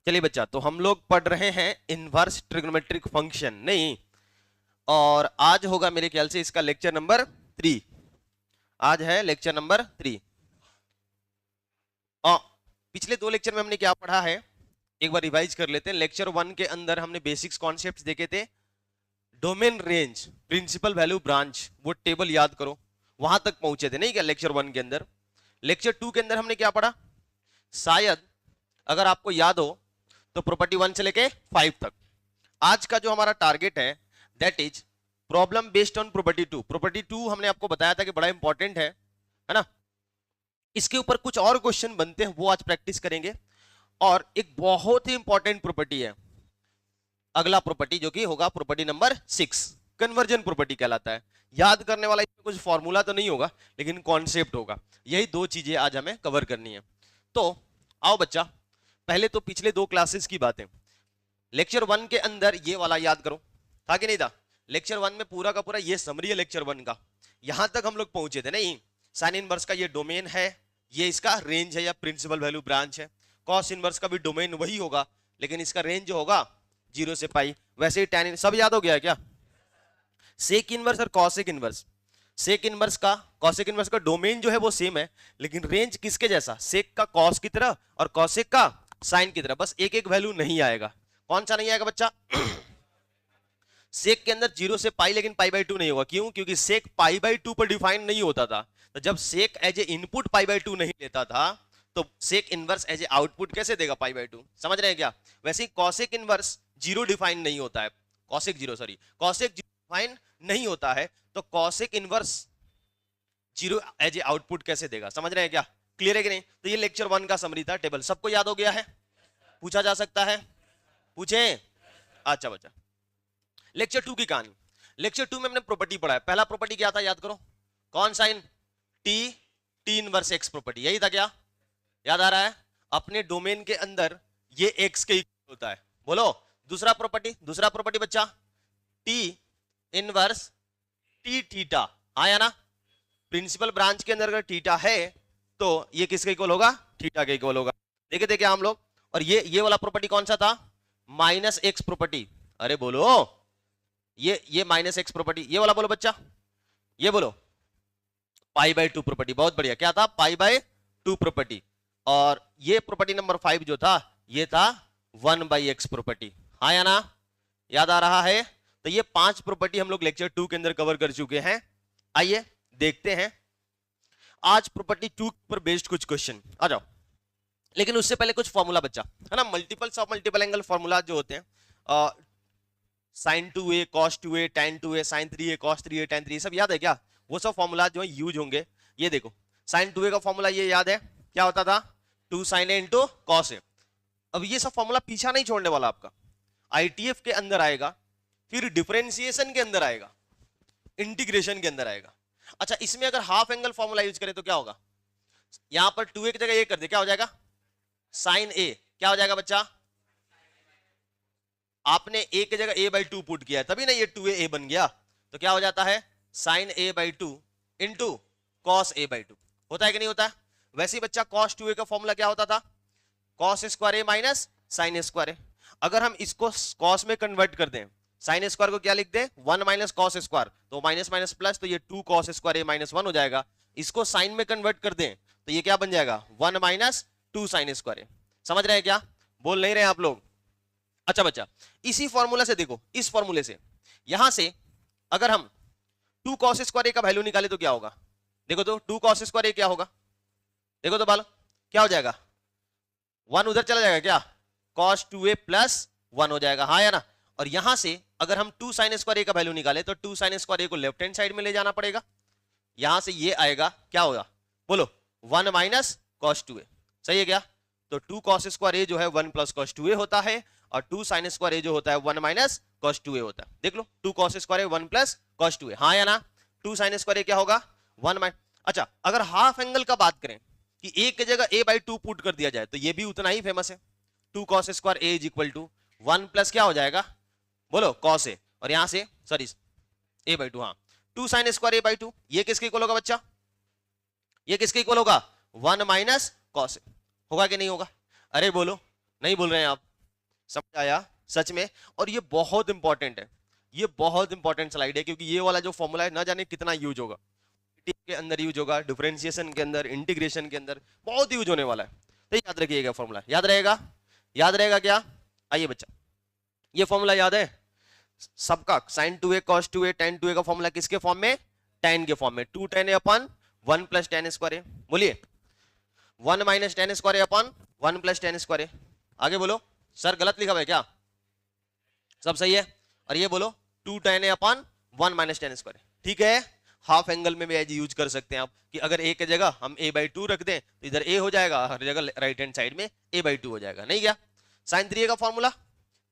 चलिए बच्चा, तो हम लोग पढ़ रहे हैं इनवर्स ट्रिग्नोमेट्रिक फंक्शन नहीं, और आज होगा मेरे ख्याल से इसका लेक्चर नंबर 3। आज है लेक्चर नंबर 3। और पिछले 2 लेक्चर में हमने क्या पढ़ा है, एक बार रिवाइज कर लेते हैं। लेक्चर 1 के अंदर हमने बेसिक्स कॉन्सेप्ट्स देखे थे। Domain range, principal value branch, वो टेबल याद करो, वहां तक पहुंचे थे नहीं क्या लेक्चर 1 के अंदर। लेक्चर 2 के अंदर हमने क्या पढ़ा, शायद अगर आपको याद हो तो प्रॉपर्टी 1 से लेके 5 तक। आज का जो हमारा टारगेट है that is problem based on property 2। Property 2 हमने आपको बताया था कि बड़ा इंपॉर्टेंट है ना। इसके ऊपर कुछ और क्वेश्चन बनते हैं, वो आज प्रैक्टिस करेंगे। और एक बहुत ही इंपॉर्टेंट प्रॉपर्टी है अगला प्रॉपर्टी, जो कि होगा प्रॉपर्टी नंबर 6, कन्वर्जन प्रॉपर्टी कहलाता है। याद करने वाला इसमें कुछ फॉर्मूला तो नहीं होगा, लेकिन कॉन्सेप्ट होगा। यही 2 चीजें आज हमें कवर करनी है। तो आओ बच्चा, पहले तो पिछले 2 क्लासेस की बातें। लेक्चर 1 के अंदर ये वाला याद करो, था कि नहीं था। लेक्चर 1 में पूरा का पूरा ये समरी है लेक्चर 1 का। यहां तक हम लोग पहुंचे थे नहीं। साइन इनवर्स का ये डोमेन है, ये इसका रेंज है या प्रिंसिपल वैल्यू ब्रांच है। कॉस इनवर्स का भी डोमेन वही होगा, लेकिन इसका रेंज जो होगा 0 से पाई। वैसे ही टैन सब याद हो गया है क्या। सेक इनवर्स और कॉसेक इनवर्स, सेक इनवर्स का कॉसेक इनवर्स का डोमेन जो है वो सेम है, लेकिन रेंज किसके जैसा, सेक का कॉस की तरह और कॉसेक का साइन की तरह। बस एक एक वैल्यू नहीं आएगा। कौन सा नहीं आएगा बच्चा सेक के अंदर 0 से पाई, लेकिन पाई बाई 2 नहीं होगा। क्यों? क्योंकि सेक पाई बाई 2 पर डिफाइन नहीं होता था। तो जब sec as a input pi by 2 नहीं लेता था, तो sec inverse as a output कैसे देगा पाई बाई 2। समझ रहे हैं क्या। वैसे ही कॉसेक इनवर्स 0 डिफाइन नहीं होता है, कॉसेक 0 डिफाइन नहीं होता है, तो cosec inverse 0 as a output कैसे देगा। समझ रहे हैं क्या, क्लियर है कि नहीं। तो ये लेक्चर 1 का समरी था। टेबल सबको याद हो गया है, पूछा जा सकता है, पूछें। अच्छा बच्चा, लेक्चर 2 की कहानी। लेक्चर 2 में हमने प्रॉपर्टी पढ़ा है। पहला प्रॉपर्टी क्या था याद करो, कौन sine T, T inverse x property, यही था क्या, याद आ रहा है। अपने डोमेन के अंदर ये एक्स के इक्वल होता है। बोलो दूसरा प्रॉपर्टी बच्चा, टी इनवर्स टी थीटा, आया ना। प्रिंसिपल ब्रांच के अंदर अगर थीटा है तो ये किसके इक्वल होगा, थीटा के इक्वल होगा। देखे थे क्या हम लोग। और ये वाला प्रॉपर्टी कौन सा था, माइनस एक्स प्रॉपर्टी। अरे बोलो, ये माइनस एक्स प्रॉपर्टी, ये वाला बोलो बच्चा, ये बोलो पाई बाई 2 प्रॉपर्टी। बहुत बढ़िया, क्या था, पाई बाई 2 प्रॉपर्टी। और ये प्रॉपर्टी नंबर 5 जो था, ये था 1 बाई एक्स प्रॉपर्टी, हाँ या ना, याद आ रहा है। तो ये 5 प्रॉपर्टी हम लोग लेक्चर 2 के अंदर कवर कर चुके हैं। आइए देखते हैं आज प्रॉपर्टी 2 पर बेस्ड कुछ क्वेश्चन। आ जाओ, लेकिन उससे पहले कुछ फॉर्मूला बच्चा, है ना। Multiples of multiple angle formula जो होते हैं, sine 2a cos 2a tan 2a sine 3a cos 3a tan 3a, सब याद है क्या। वो सब फॉर्मूला जो है यूज होंगे। ये देखो, साइन 2a का फॉर्मूला ये याद है, क्या होता था, 2 sin a into cos a। अब ये सब फॉर्मूला पीछा नहीं छोड़ने वाला आपका, आईटीएफ के अंदर आएगा, फिर डिफरेंशिएशन के अंदर आएगा, इंटीग्रेशन के अंदर आएगा। अच्छा, इसमें अगर हाफ एंगल फॉर्मूला यूज करें तो क्या होगा, यहां पर 2a की जगह ये कर दे, क्या हो जाएगा, साइन a, क्या हो जाएगा बच्चा, आपने a की जगह a बाई 2 पुट किया है, तभी ना ये 2a बन गया। तो क्या हो जाता है, sine a by 2 into cos a by 2, होता है कि नहीं होता है। वैसे ही बच्चा कॉस 2a का फॉर्मूला क्या होता था, cos square a minus sine square a। अगर हम इसको कॉस में कन्वर्ट कर दें, साइन स्क्वायर को क्या लिख दें, 1 माइनस कॉस स्क्वायर, तो माइनस माइनस प्लस, तो ये 2 कॉस स्क्वायर a माइनस 1 हो जाएगा। इसको साइन में कन्वर्ट कर दें तो ये क्या बन जाएगा, 1 माइनस 2 साइन स्क्वायर a। समझ रहे हैं क्या, बोल नहीं रहे आप लोग। अच्छा बच्चा, इसी फॉर्मूला से देखो, इस फॉर्मूले से यहां से अगर हम 2 कॉस स्क्वायर a का वैल्यू निकाले तो क्या होगा, देखो तो 2 कॉस स्क्वायर a क्या होगा, देखो तो बाल, क्या हो जाएगा, 1 उधर चला जाएगा क्या, cos 2a प्लस 1 हो जाएगा, हाँ या ना। और यहां से अगर हम 2 sin स्क्वायर a का वैल्यू निकाले तो 2 sin स्क्वायर a को लेफ्ट हैंड साइड में ले जाना पड़ेगा। यहां से ये आएगा, क्या होगा, बोलो 1 माइनस cos 2a, सही है क्या। तो 2 cos स्क्वायर a जो है 1 प्लस cos 2a होता है, और 2 sin स्क्वायर a जो होता है 1 माइनस cos 2a होता है। देख लो, 2 cos square a 1 plus cos 2a, हाँ या ना। 2 sin स्क्वायर a क्या होगा, 1 माइनस। अच्छा, अगर हाफ एंगल का बात करें कि a की जगह a बाई 2 पुट कर दिया जाए, तो ये भी उतना ही फेमस है। 2 cos square a is equal to 1 plus क्या हो जाएगा, बोलो cos a, और यहां से सॉरी a बाई 2, हाँ 2 sin स्क्वायर a बाई 2, ये किसके इक्वल होगा बच्चा, ये किसके इक्वल होगा, 1 माइनस cos a, होगा कि नहीं होगा। अरे बोलो, नहीं बोल रहे हैं आप, समझ आया सच में। और ये बहुत इंपॉर्टेंट है, ये बहुत इंपॉर्टेंट स्लाइड है, क्योंकि ये वाला जो फॉर्मूला है ना जाने कितना यूज होगा, के अंदर यूज होगा, डिफरेंशिएशन के अंदर, इंटीग्रेशन के अंदर बहुत यूज होने वाला है। तो याद रखिएगा फॉर्मूला, याद रहेगा, याद रहेगा क्या? आइए बच्चा, ये फॉर्मूला याद है सबका, sin 2a cos 2a tan 2a का फॉर्मूला किसके फॉर्म में? tan के फॉर्म में, 2 tan a upon 1 plus tan square a। बोलिए 1 minus tan square a upon 1 plus tan square a। आगे बोलो सर गलत लिखा हुआ है क्या? सब सही है। और ये बोलो 2 tan a upon 1 minus tan square. ठीक है, हाफ एंगल में भी एज यूज कर सकते हैं आप, कि अगर a की जगह हम a/2 रख दें तो इधर a हो जाएगा, हर जगह राइट हैंड साइड में a/2 हो जाएगा। नहीं क्या? sin 3a का formula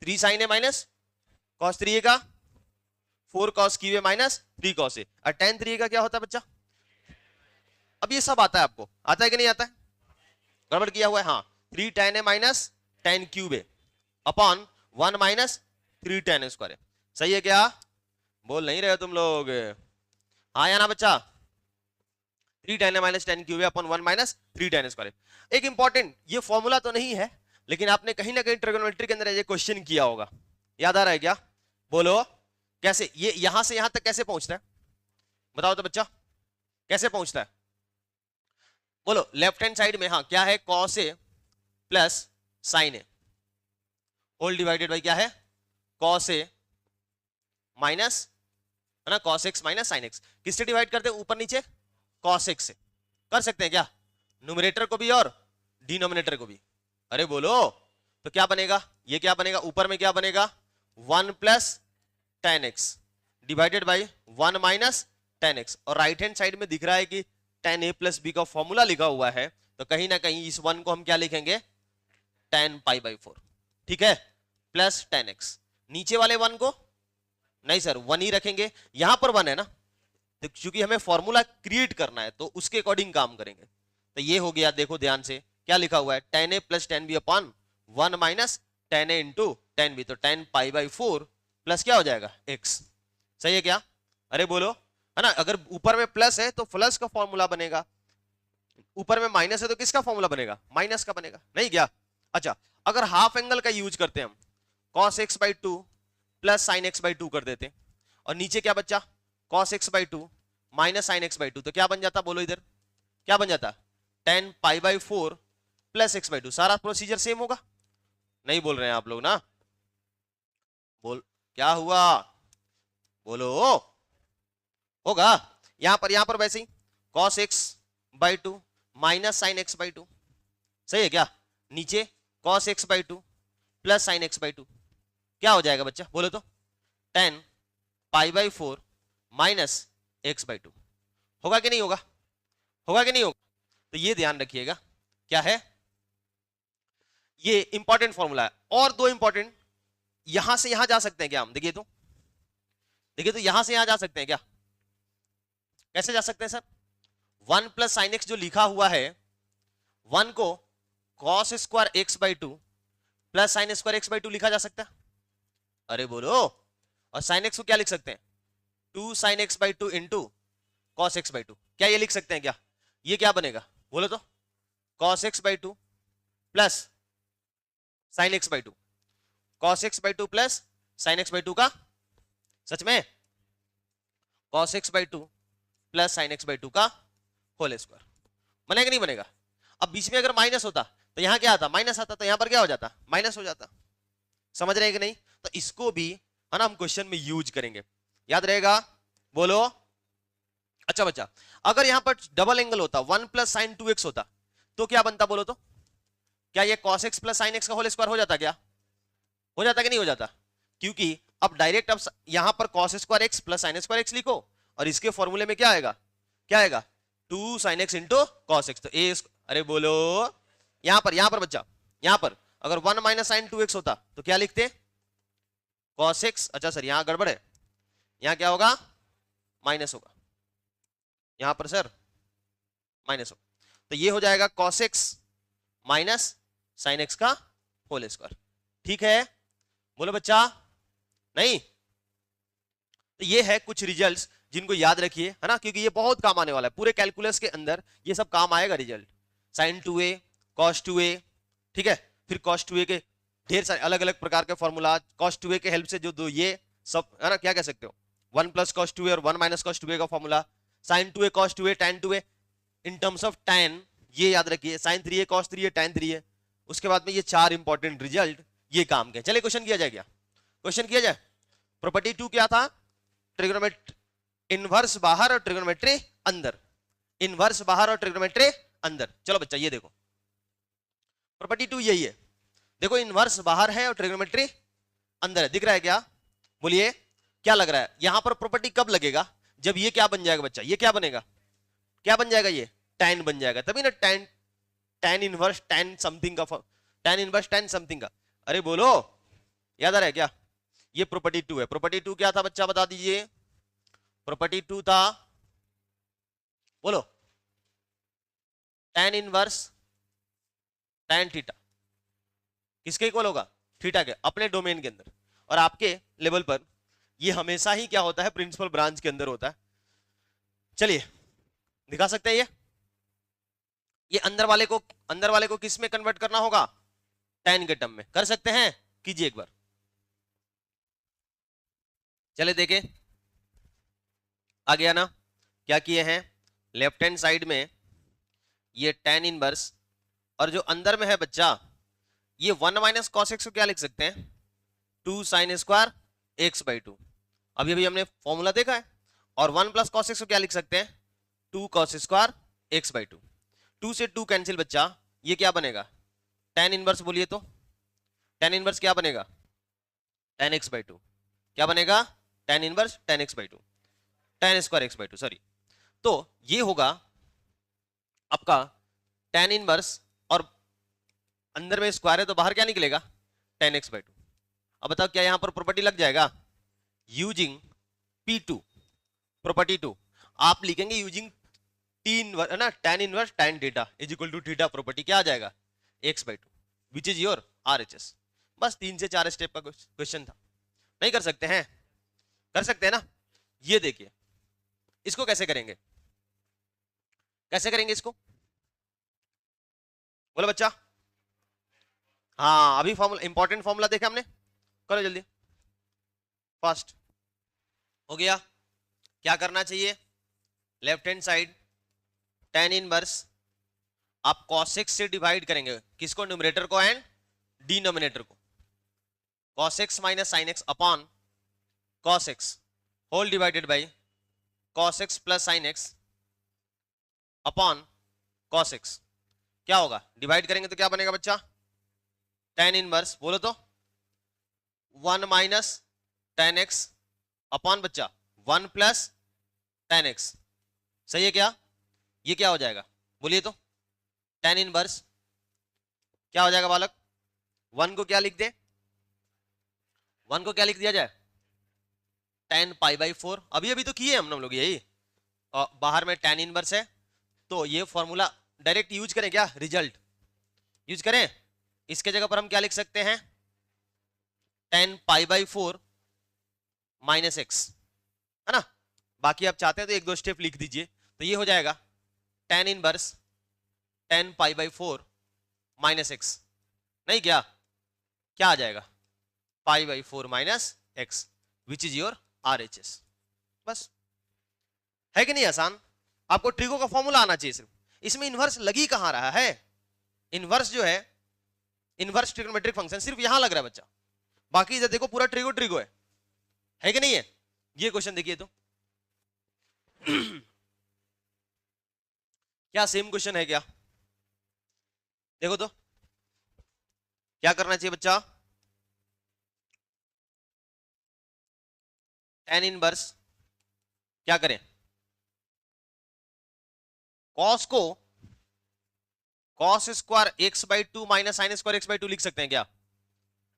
3 sin a minus cos 3a का 4 cos q a minus 3 cos a। और tan 3a का क्या होता है बच्चा? अब ये सब आता है आपको, आता है कि नहीं आता है? गड़बड़ किया हुआ है? हाँ, 3 tan a minus tan cube a upon 1 minus 3 tan square. सही है क्या? बोल नहीं रहे हो तुम लोग? हाँ या ना बच्चा? 3 tan a minus tan cube a upon 1 minus 3 tan square. एक इंपॉर्टेंट, ये फॉर्मूला तो नहीं है लेकिन आपने कहीं ना कहीं ट्रिगोनोमेट्री के अंदर ये क्वेश्चन किया होगा, याद आ रहा है क्या? बोलो कैसे, ये यहां से यहां तक कैसे पहुंचता है? बताओ तो बच्चा, कैसे पहुंचता है? बोलो लेफ्ट हैंड साइड में, हाँ क्या है? cos a plus sin a whole divided by क्या है? cos a माइनस, है ना, cos x minus sin x। किससे डिवाइड करते हैं? ऊपर नीचे cos x से। कर सकते हैं क्या? न्यूमरेटर को भी और डिनोमिनेटर को भी। अरे बोलो, तो क्या बनेगा? ये क्या बनेगा? ऊपर में क्या बनेगा? 1 plus tan x divided by 1 minus tan x। और राइट हैंड साइड में दिख रहा है कि tan a प्लस b का फॉर्मूला लिखा हुआ है, तो कहीं ना कहीं इस 1 को हम क्या लिखेंगे? tan pi by 4। ठीक है, प्लस tan x। नीचे वाले 1 को नहीं सर 1 ही रखेंगे, यहां पर 1 है ना, तो क्योंकि हमें फॉर्मूला क्रिएट करना है तो उसके अकॉर्डिंग काम करेंगे। तो ये हो गया, देखो ध्यान से क्या लिखा हुआ है? tan a plus tan b upon 1 minus tan a into tan b। तो tan पाई बाई 4 प्लस क्या हो जाएगा? x। सही है क्या? अरे बोलो, है ना, अगर ऊपर में प्लस है तो प्लस का फॉर्मूला बनेगा, ऊपर में माइनस है तो किसका फॉर्मूला बनेगा? माइनस का बनेगा। नहीं क्या? अच्छा, अगर हाफ एंगल का यूज करते हैं हम, cos x by 2 plus sin x by 2 कर देते हैं, और नीचे क्या बच्चा? cos x by 2 minus sin x by 2, तो क्या बन जाता? बोलो इधर क्या बन जाता? tan pi by 4 plus x by 2। सारा प्रोसीजर सेम होगा? नहीं बोल रहे हैं आप लोग ना? बोल क्या हुआ? बोलो होगा। यहां पर वैसे ही cos x by 2 minus sin x by 2। सही है क्या? नीचे cos x by 2 plus sin x by 2, क्या हो जाएगा बच्चा? बोलो तो tan pi by 4 minus x by 2। होगा कि नहीं होगा? होगा कि नहीं होगा? तो ये ध्यान रखिएगा, क्या है ये? इंपॉर्टेंट फॉर्मूला है। और दो इंपॉर्टेंट, यहां से यहां जा सकते हैं क्या हम? देखिए तो, देखिए तो यहां से यहां जा सकते हैं क्या? कैसे जा सकते हैं सर? 1 प्लस साइन एक्स जो लिखा हुआ है, 1 को cos square x by 2 plus sine square x by 2 लिखा जा सकता है? अरे बोलो। और साइन एक्स को क्या लिख सकते हैं? 2 sine x by 2 into cos x by 2। क्या ये लिख सकते हैं क्या? ये क्या बनेगा? बोलो तो, cos x by 2 plus sine x by 2, cos x by 2 plus sine x by 2 का, सच में cos x by 2 plus sine x by 2 का होल स्क्वायर। बनेगा नहीं बनेगा? अब बीच में अगर माइनस होता तो यहां क्या आता? माइनस आता, तो यहां पर क्या हो जाता? माइनस हो जाता। समझ रहे हैं कि नहीं? तो इसको भी है ना हम क्वेश्चन में यूज करेंगे, याद रहेगा? बोलो। अच्छा बच्चा, अगर यहां पर डबल एंगल होता, 1 प्लस साइन 2x होता, तो क्या बनता? बोलो तो, क्या ये cos x plus sine x का होल स्क्वायर हो जाता? क्या हो जाता कि नहीं हो जाता? क्योंकि अब डायरेक्ट अब यहां पर cos square x plus sine square x लिखो, और इसके फॉर्मूले में क्या आएगा? क्या आएगा? 2 sine x into cos x. तो ए, अरे बोलो, यहां पर बच्चा, यहां पर अगर 1 माइनस साइन 2x होता तो क्या लिखते? cos x। अच्छा सर यहां गड़बड़ है, यहां क्या होगा? माइनस होगा, यहां पर सर माइनस होगा। तो ये हो जाएगा cos x minus sine x का होल स्क्वायर। ठीक है, बोलो बच्चा। नहीं, तो ये है कुछ रिजल्ट्स जिनको याद रखिए, है ना, क्योंकि ये बहुत काम आने वाला है पूरे कैलकुलस के अंदर, ये सब काम आएगा result. sin 2a cos 2a, ठीक है, फिर cos 2a के ढेर सारे अलग अलग प्रकार के फॉर्मूला cos 2a के हेल्प से जो दो ये सब है ना, क्या कह सकते हो, 1 प्लस cos 2a और 1 माइनस cos 2a का formula, sin 2a cos 2a tan 2a in terms of tan, ये याद रखिए, sin 3a cos 3a tan 3a। उसके बाद में ये चार इंपॉर्टेंट रिजल्ट ये काम के। चलिए क्वेश्चन किया जाए, क्या क्वेश्चन किया जाए। प्रॉपर्टी 2 क्या था, ट्रिग्नोमेट्री इनवर्स बाहर और ट्रिग्नोमेट्री अंदर, इनवर्स बाहर और ट्रिग्नोमेट्री अंदर। चलो बच्चा ये देखो प्रॉपर्टी 2 यही है, देखो इनवर्स बाहर है और ट्रिग्नोमेट्री अंदर है, दिख रहा है क्या, बोलिए क्या लग रहा है। यहां पर प्रॉपर्टी कब लगेगा, जब ये क्या बन जाएगा बच्चा, ये क्या बनेगा, क्या बन जाएगा, ये tan बन जाएगा, तभी ना tan इनवर्स tan समथिंग का, tan इनवर्स tan समथिंग का। अरे बोलो याद आ रहा है क्या, ये प्रॉपर्टी 2 है। प्रॉपर्टी 2 क्या था बच्चा बता दीजिए, प्रॉपर्टी 2 था, बोलो tan इनवर्स tan थीटा किसके इक्वल होगा, थीटा के, अपने डोमेन के अंदर। और आपके लेवल पर ये हमेशा ही क्या होता है, प्रिंसिपल ब्रांच के अंदर होता है। चलिए दिखा सकते हैं ये अंदर वाले को किस में कन्वर्ट करना होगा, tan के टर्म में, कर सकते हैं, कीजिए एक बार। चले देखें आ गया ना, क्या किए हैं, लेफ्ट हैंड साइड में ये tan इनवर्स, और जो अंदर में है बच्चा ये 1 माइनस कॉस एक्स को क्या लिख सकते हैं, 2 साइन स्क्वायर एक्स बाई 2, अभी अभी हमने फॉर्मूला देखा है। और 1 प्लस कॉस एक्स को क्या लिख सकते हैं, 2 कॉस स्क्वायर एक्स बाई 2, 2 से 2 कैंसिल बच्चा, ये क्या बनेगा, tan इनवर्स, बोलिए तो tan इनवर्स क्या बनेगा, tan x बाई 2, क्या बनेगा, tan inverse tan x by 2, tan square x by 2 sorry. तो ये होगा आपका tan इनवर्स, और अंदर में स्क्वायर है तो बाहर क्या निकलेगा, tan x बाई 2। अब बताओ क्या यहां पर प्रॉपर्टी लग जाएगा, यूजिंग P2 प्रॉपर्टी 2 आप लिखेंगे यूजिंग है ना, tan inverse tan theta is equal to theta property, क्या आ जाएगा, x by 2 which is your RHS। बस 3 से 4 स्टेप का क्वेश्चन था, नहीं कर सकते हैं, कर सकते हैं ना। ये देखिए इसको कैसे करेंगे, कैसे करेंगे इसको, बोलो बच्चा। हाँ अभी फॉर्मूला, इंपॉर्टेंट फॉर्मूला देखा हमने, करो जल्दी फास्ट। हो गया, क्या करना चाहिए, left hand side tan inverse आप cos x से डिवाइड करेंगे, किसको, न्यूमरेटर को एंड डिनोमिनेटर को, cos x minus sine x upon cos x whole divided by cos x plus sine x upon cos x। क्या होगा, डिवाइड करेंगे तो क्या बनेगा बच्चा, tan इनवर्स, बोलो तो 1 माइनस tan x अपॉन बच्चा 1 प्लस tan x, सही है क्या, ये क्या हो जाएगा, बोलिए तो, tan इनवर्स क्या हो जाएगा बालक, 1 को क्या लिख दे, 1 को क्या लिख दिया जाए, tan पाई बाई 4, अभी अभी तो किए हम लोग यही, और बाहर में tan इनवर्स है, तो ये फॉर्मूला डायरेक्ट यूज करें क्या, रिजल्ट यूज करें, इसके जगह पर हम क्या लिख सकते हैं, tan pi by 4 minus x, है ना। बाकी आप चाहते हैं तो 1-2 स्टेप लिख दीजिए, तो ये हो जाएगा tan inverse tan pi by 4 minus x, नहीं क्या, क्या आ जाएगा, pi by 4 minus x which is your RHS। बस है कि नहीं आसान, आपको ट्रिगो का फॉर्मूला आना चाहिए सिर्फ, इसमें इनवर्स लगी कहां रहा है, इनवर्स जो है, इनवर्स ट्रिग्नोमेट्रिक फंक्शन सिर्फ यहां लग रहा है बच्चा, बाकी इधर देखो पूरा ट्रिगो ट्रिगो है कि नहीं है। ये क्वेश्चन देखिए तो क्या सेम क्वेश्चन है क्या, देखो तो क्या करना चाहिए बच्चा, tan इनवर्स क्या करें, cos को cos square x by 2 minus sine square x by 2 लिख सकते हैं क्या,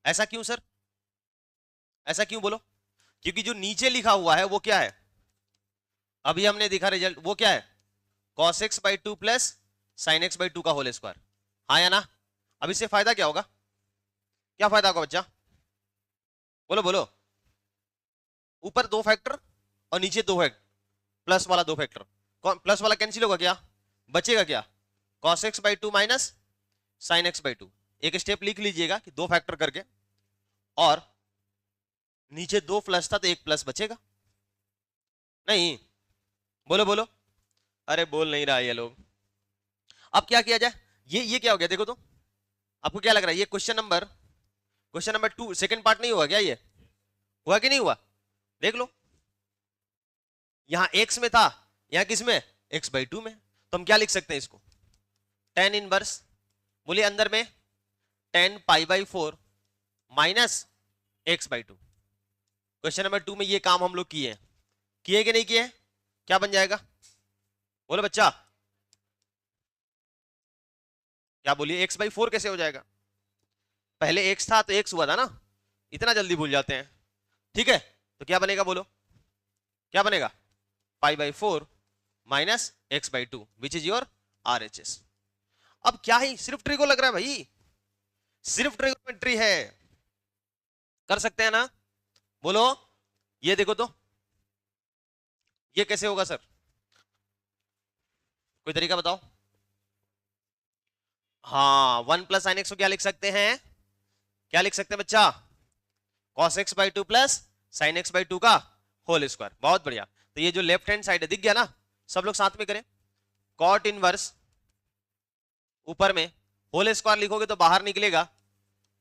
ऐसा क्यों सर, ऐसा क्यों बोलो, क्योंकि जो नीचे लिखा हुआ है वो क्या है, अभी हमने देखा रिजल्ट, वो क्या है, cos x by 2 plus sine x by 2 का होल स्क्वायर, हाँ या ना। अब इससे फायदा क्या होगा, क्या फायदा होगा बच्चा, बोलो बोलो, ऊपर 2 फैक्टर और नीचे 2 फैक्टर, प्लस वाला 2 फैक्टर, प्लस वाला कैंसिल होगा क्या, बचेगा क्या, cos x by 2 minus sine x by 2, एक स्टेप लिख लीजिएगा कि 2 फैक्टर करके, और नीचे 2 प्लस था तो 1 प्लस बचेगा। नहीं, बोलो बोलो, अरे बोल नहीं रहा ये लोग। अब क्या किया जाए, ये क्या हो गया देखो तो, आपको क्या लग रहा है, ये क्वेश्चन नंबर 2 सेकंड पार्ट नहीं हुआ क्या, ये हुआ कि नहीं हुआ, देख लो। यहां x में था, यहां किस में, x/2 में। तो हम क्या लिख सकते हैं इसको, tan इनवर्स, बोलिए अंदर में tan π/4 minus x/2। Question number 2 में ये काम हम लोग किए कि नहीं किए, क्या बन जाएगा, बोलो बच्चा, क्या बोलिए, x/4 कैसे हो जाएगा, पहले x था तो x हुआ था ना, इतना जल्दी भूल जाते हैं, ठीक है। तो क्या बनेगा बोलो, क्या बनेगा, π/4 minus x/2 which is your RHS। अब क्या ही सिर्फ ट्रिगो लग रहा है भाई, सिर्फ ट्रिगोनोमेट्री है, कर सकते हैं ना, बोलो। ये देखो तो, ये कैसे होगा सर, कोई तरीका बताओ। हाँ, 1 प्लस साइन एक्स को क्या लिख सकते हैं, क्या लिख सकते हैं बच्चा, cos x/2 plus sine x/2 का होल स्क्वायर। बहुत बढ़िया। तो ये जो लेफ्ट हैंड साइड है दिख गया ना, सब लोग साथ में करें, कॉट इनवर्स ऊपर में होल स्क्वायर लिखोगे तो बाहर निकलेगा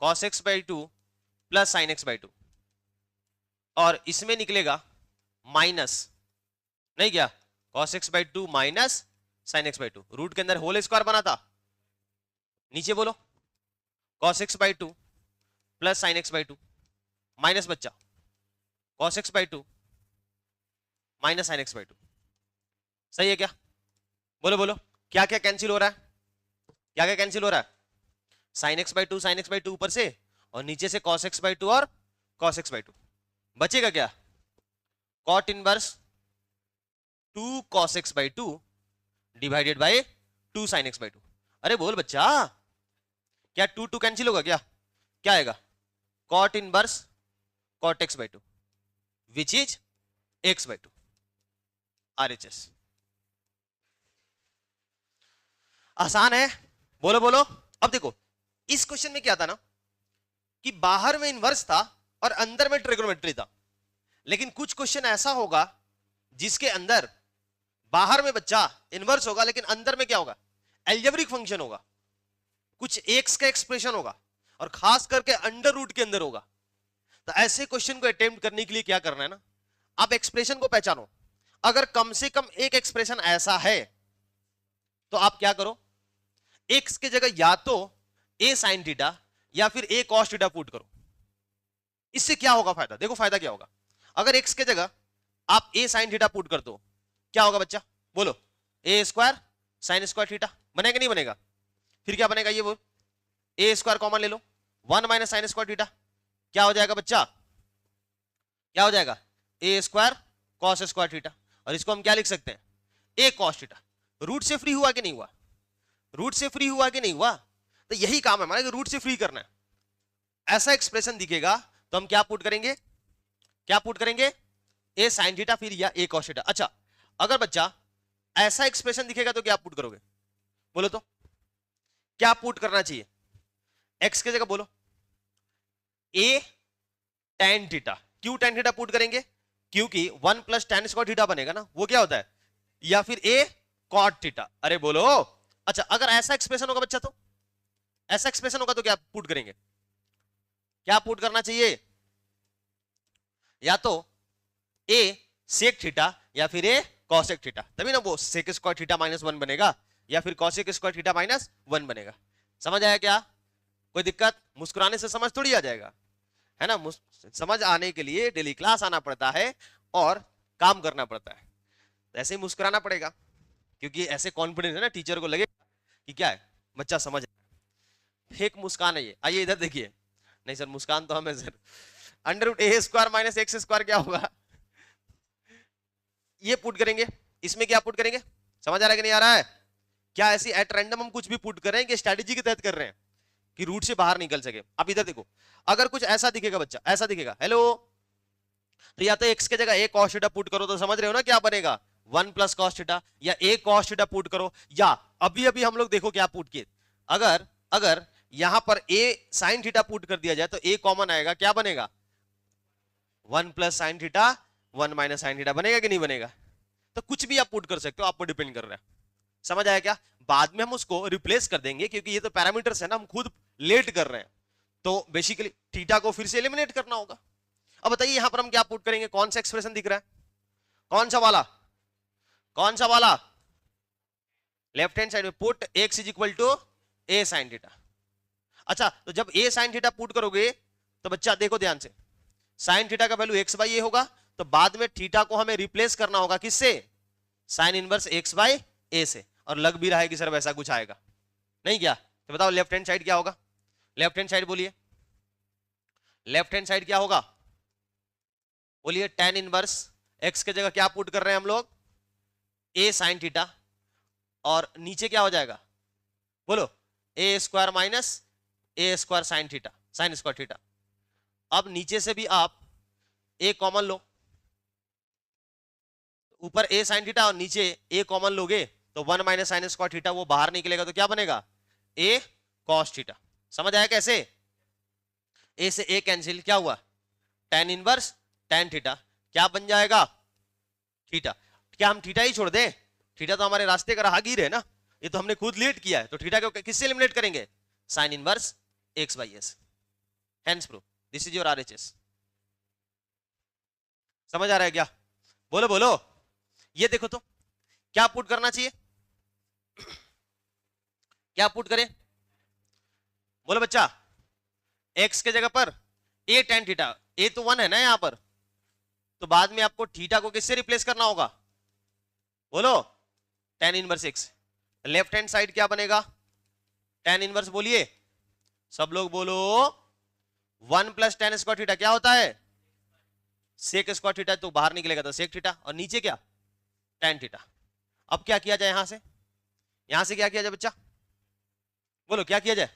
cos x/2 plus sine x/2, और इसमें निकलेगा माइनस, नहीं क्या, cos x/2 minus sine x/2, root के अंदर होल स्क्वायर बना था, नीचे बोलो cos x/2 plus sine x/2 minus बच्चा cos x/2 minus sine x/2, सही है क्या, बोलो बोलो, क्या क्या कैंसिल हो रहा है, क्या क्या कैंसिल हो रहा है, साइन x/2 ऊपर से, और नीचे से cos x/2 और cos x/2, बचेगा क्या, cot inverse 2 cos x/2 divided by 2 sin x/2। अरे बोल बच्चा, क्या 2 कैंसिल होगा, क्या क्या आएगा, cot inverse cot x/2 which is x/2 RHS। आसान है, बोलो बोलो। अब देखो इस क्वेश्चन में क्या था ना, कि बाहर में इनवर्स था और अंदर में ट्रिग्नोमेट्री था, लेकिन कुछ क्वेश्चन ऐसा होगा जिसके अंदर बाहर में बच्चा इनवर्स होगा लेकिन अंदर में क्या होगा, एल्जेब्रिक फंक्शन होगा, कुछ एक्स का एक्सप्रेशन होगा, और खास करके अंडर रूट के अंदर होगा। तो ऐसे क्वेश्चन को अटेम्प्ट करने के लिए क्या करना है ना, आप एक्सप्रेशन को पहचानो, अगर कम से कम एक एक्सप्रेशन ऐसा है तो आप क्या करो, एक्स की जगह या तो a sin थीटा या फिर a cos थीटा पुट करो। इससे क्या होगा फायदा, देखो फायदा क्या होगा, अगर x की जगह आप a sin थीटा पुट कर दो, क्या होगा बच्चा, बोलो, a square sine square theta बनेगा नहीं बनेगा, फिर क्या बनेगा, ये बोल, a स्क्वायर कॉमन ले लो, 1 माइनस साइन स्क्वायर थीटा, क्या हो जाएगा बच्चा, क्या हो जाएगा, a square cos square theta, और इसको हम क्या लिख सकते हैं, a cos थीटा। रूट से फ्री हुआ कि नहीं हुआ, रूट से फ्री हुआ कि नहीं हुआ, तो यही काम है हमारा कि रूट से फ्री करना है। ऐसा एक्सप्रेशन दिखेगा तो हम क्या पुट करेंगे, क्या पुट करेंगे, a sin थीटा फिर या a cos थीटा। अच्छा, अगर बच्चा ऐसा एक्सप्रेशन दिखेगा तो क्या पुट करोगे, बोलो तो, क्या पुट करना चाहिए, x की जगह बोलो a tan थीटा, क्यों tan थीटा पुट करेंगे, क्योंकि 1 प्लस tan स्क्वायर थीटा बनेगा ना, वो क्या होता है, या फिर a cot थीटा। अरे बोलो, अच्छा अगर ऐसा एक्सप्रेशन होगा बच्चा, तो ऐसा एक्सप्रेशन होगा तो क्या पुट करेंगे, क्या पुट करना चाहिए, या तो a sec थीटा या फिर a cosec थीटा, तभी ना वो sec स्क्वायर थीटा माइनस 1 बनेगा, या फिर cosec स्क्वायर थीटा माइनस 1 बनेगा। समझ आया क्या, कोई दिक्कत, मुस्कुराने से समझ थोड़ी आ जाएगा, है ना, समझ आने के लिए डेली क्लास आना पड़ता है और काम करना पड़ता है, तो ऐसे ही मुस्कुराना पड़ेगा, क्योंकि ऐसे कॉन्फिडेंस है ना, टीचर को लगेगा कि क्या है बच्चा समझ, एक मुस्कान है ये, आइए इधर देखिए, नहीं सर मुस्कान तो हमें sir, under root a square minus x square क्या होगा, ये पुट करेंगे, इसमें क्या पुट करेंगे, समझ आ रहा है कि नहीं आ रहा है, क्या ऐसी एट रैंडम हम कुछ भी पुट कर रहे हैं कि स्ट्रेटेजी के तहत कर रहे हैं कि रूट से बाहर निकल सके। अब इधर देखो, अगर कुछ ऐसा दिखेगा बच्चा, ऐसा दिखेगा, हेलो, तो या तो x की जगह a cos थीटा पुट करो, तो समझ रहे हो ना क्या बनेगा, 1 प्लस cos थीटा, या a cos थीटा पुट करो, या अभी अभी हम लोग देखो क्या पुट किए, अगर अगर यहां पर a साइन थीटा पुट कर दिया जाए तो a कॉमन आएगा, क्या बनेगा 1 plus sine theta 1 minus sine theta, बनेगा कि नहीं बनेगा? तो कुछ भी आप पुट कर सकते हो, आप पर डिपेंड कर रहा है। समझ आया क्या? बाद में हम उसको रिप्लेस कर देंगे क्योंकि ये तो पैरामीटर्स है ना, हम खुद लेट कर रहे हैं, तो बेसिकली थीटा को फिर से एलिमिनेट करना होगा। अब बताइए यहां पर हम क्या पुट करेंगे, कौन सा एक्सप्रेशन दिख रहा है, कौन सा वाला, कौन सा वाला? लेफ्ट हैंड साइड में put x is equal to a sine theta. अच्छा, तो जब a साइन थीटा पुट करोगे तो बच्चा देखो ध्यान से, साइन थीटा का वैल्यू x बाई ए होगा, तो बाद में थीटा को हमें रिप्लेस करना होगा किससे, साइन इनवर्स x बाई ए से। और लग भी रहा है कि सर वैसा कुछ आएगा नहीं क्या? तो बताओ लेफ्ट हैंड साइड क्या होगा, लेफ्ट हैंड साइड बोलिए, लेफ्ट हैंड साइड क्या होगा बोलिए? tan इनवर्स x के जगह क्या पुट कर रहे हैं हम लोग, a साइन थीटा, और नीचे क्या हो जाएगा बोलो, a square minus a square sine theta, sine square theta. अब नीचे से भी आप ए कॉमन लो, ऊपर ए साइन थीटा और नीचे ए कॉमन लोगे तो 1 माइनस साइन स्क्वायर थीटा वो बाहर निकलेगा, तो क्या बनेगा ए कॉस थीटा। समझ आया कैसे? ए से ए कैंसिल, क्या हुआ tan इनवर्स tan थीटा, क्या बन जाएगा थीटा। क्या हम थीटा ही छोड़ दें? थीटा तो हमारे रास्ते का राहगीर है ना, ये तो हमने खुद लेट किया है, तो थीटा को किससे एलिमिनेट करेंगे, sine inverse x by S. Hence proof this is your RHS. समझ आ रहा है क्या? बोलो बोलो, ये देखो तो क्या पुट करना चाहिए, क्या पुट करें बोलो बच्चा? x के जगह पर a tan थीटा, a तो 1 है ना यहां पर, तो बाद में आपको थीटा को किससे रिप्लेस करना होगा बोलो, tan inverse x। Left hand side क्या बनेगा, tan इनवर्स बोलिए, सब लोग बोलो 1 प्लस tan स्क्वायर थीटा क्या होता है, सेक स्क्वायर थीटा, तो बाहर निकलेगा तो सेक थीटा, और नीचे क्या tan थीटा। अब क्या किया जाए, यहां से क्या किया जाए बच्चा बोलो, क्या किया जाए,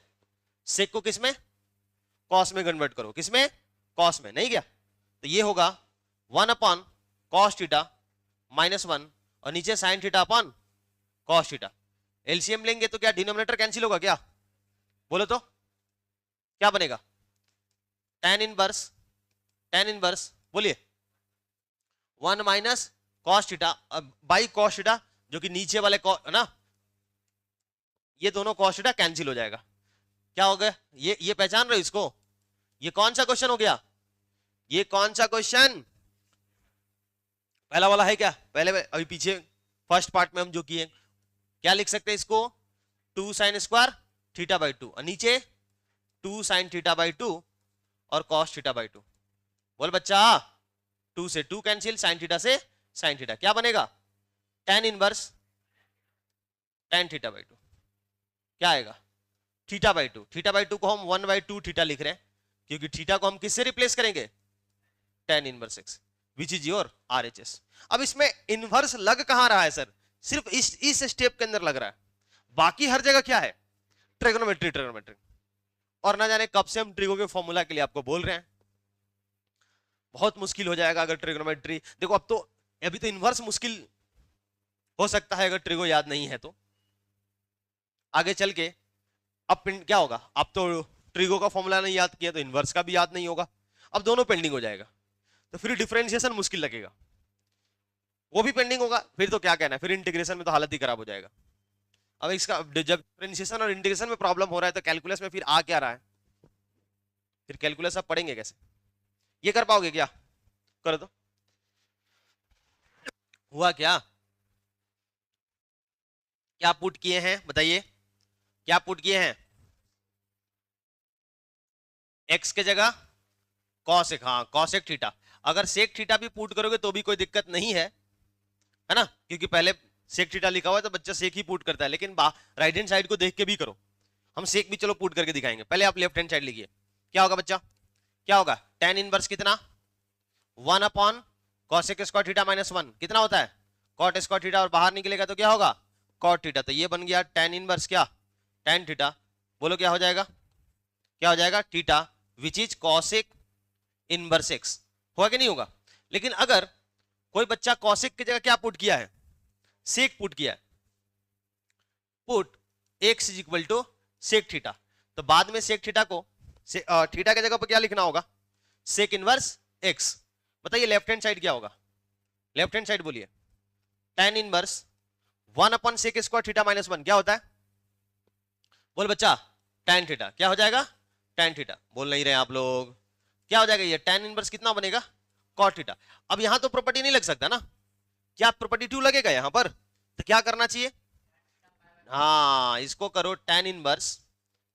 सेक को किसमें कॉस में कन्वर्ट करो, किसमें कॉस में, नहीं क्या? तो ये होगा 1 अपॉन कॉस थीटा माइनस 1, और नीचे sine theta upon cos theta. LCM लेंगे तो क्या डिनोमिनेटर कैंसिल होगा क्या बोलो, तो क्या बनेगा tan इनवर्स बोलिए 1 minus cos theta by cos theta, जो कि नीचे वाले ना, ये दोनों कॉस थीटा कैंसिल हो जाएगा, क्या हो गया, ये पहचान रहे हो इसको? ये कौन सा क्वेश्चन हो गया, ये कौन सा क्वेश्चन, पहला वाला है क्या? पहले अभी पीछे फर्स्ट पार्ट में हम जो किए, क्या लिख सकते हैं इसको, 2 साइन स्क्वायर थीटा बाई 2, और नीचे 2 साइन थीटा बाई 2 और कॉस थीटा बाई 2। बोल बच्चा, 2 से 2 कैंसिल, साइन थीटा से साइन थीटा, क्या बनेगा tan inverse tan theta by 2, क्या आएगा थीटा बाई 2। थीटा बाई 2 को हम 1/2 थीटा लिख रहे हैं क्योंकि थीटा को हम किससे रिप्लेस करेंगे, tan inverse x, which is your RHS. अब इसमें इनवर्स लग कहां रहा है सर, सिर्फ इस स्टेप के अंदर लग रहा है, बाकी हर जगह क्या है ट्रिग्नोमेट्री। और ना जाने कब से हम ट्रिगो के फॉर्मूला के लिए आपको बोल रहे हैं, बहुत मुश्किल हो जाएगा अगर ट्रिग्नोमेट्री, देखो अब तो अभी तो इनवर्स मुश्किल हो सकता है अगर ट्रिगो याद नहीं है, तो आगे चल के अब क्या होगा, अब तो ट्रिगो का फॉर्मूला नहीं याद किया तो इनवर्स का भी याद नहीं होगा, अब दोनों पेंडिंग हो जाएगा, तो फिर डिफरेंशिएशन मुश्किल लगेगा, वो भी पेंडिंग होगा, फिर तो क्या कहना है, फिर इंटीग्रेशन में तो हालत ही खराब हो जाएगा। अब इसका जब डिफरेंशिएशन और इंटीग्रेशन में प्रॉब्लम हो रहा है तो कैलकुलस में फिर आ क्या रहा है, फिर कैलकुलस आप पढ़ेंगे कैसे, ये कर पाओगे क्या, कर दो। हुआ क्या, क्या पुट किए हैं बताइए, क्या पुट किए हैं, x के जगह कॉसेक, हाँ कॉसेक थीटा, अगर सेक थीटा भी पुट करोगे तो भी कोई दिक्कत नहीं है ना, क्योंकि पहले सेक थीटा लिखा हुआ है तो बच्चा सेक ही पुट करता है, लेकिन राइट हैंड साइड को देख के भी करो, हम सेक भी चलो पुट करके दिखाएंगे, पहले आप लेफ्ट हैंड साइड लिखिए, क्या होगा बच्चा, क्या होगा tan इनवर्स कितना 1 upon cosec square theta minus 1, कितना होता है कॉट स्क्वायर थीटा, और बाहर निकलेगा तो क्या होगा कॉट थीटा, तो ये बन गया tan इनवर्स क्या tan थीटा, बोलो क्या हो जाएगा, क्या हो जाएगा theta, which is cosec inverse x, होगा कि नहीं होगा। लेकिन अगर कोई बच्चा कॉसेक की जगह क्या पुट किया है, सेक पुट किया है, put x is equal to sec theta, तो बाद में सेक थीटा को थीटा की जगह पर क्या लिखना होगा, सेक इनवर्स एक्स। बताइए लेफ्ट हैंड साइड क्या होगा, लेफ्ट हैंड साइड बोलिए, tan inverse 1 upon sec square theta minus 1 क्या होता है, बोल बच्चा, tan थीटा। क्या हो जाएगा, tan थीटा। बोल नहीं रहे आप लोग, क्या हो जाएगा ये, tan इनवर्स कितना बनेगा, cot थीटा। अब यहां तो प्रॉपर्टी नहीं लग सकता ना, क्या प्रॉपर्टी 2 लगेगा यहां पर, तो क्या करना चाहिए, हाँ इसको करो tan इनवर्स,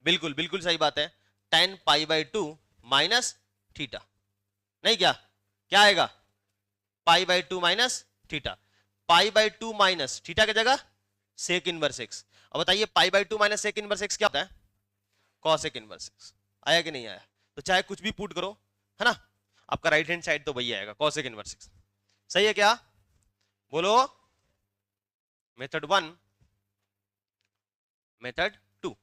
बिल्कुल बिल्कुल सही बात है, tan pi by 2 minus theta, नहीं क्या क्या आएगा, pi by 2 minus theta, pi by 2 minus theta की जगह सेक इनवर्स एक्स। अब बताइए pi by 2 minus sec inverse x क्या होता है, कॉसेक इनवर्स एक्स। आया कि नहीं आया, तो चाहे कुछ भी पुट करो है ना, आपका राइट हैंड साइड तो वही आएगा, कॉसेक इनवर्स एक्स। सही है क्या, बोलो, मेथड 1 मेथड 2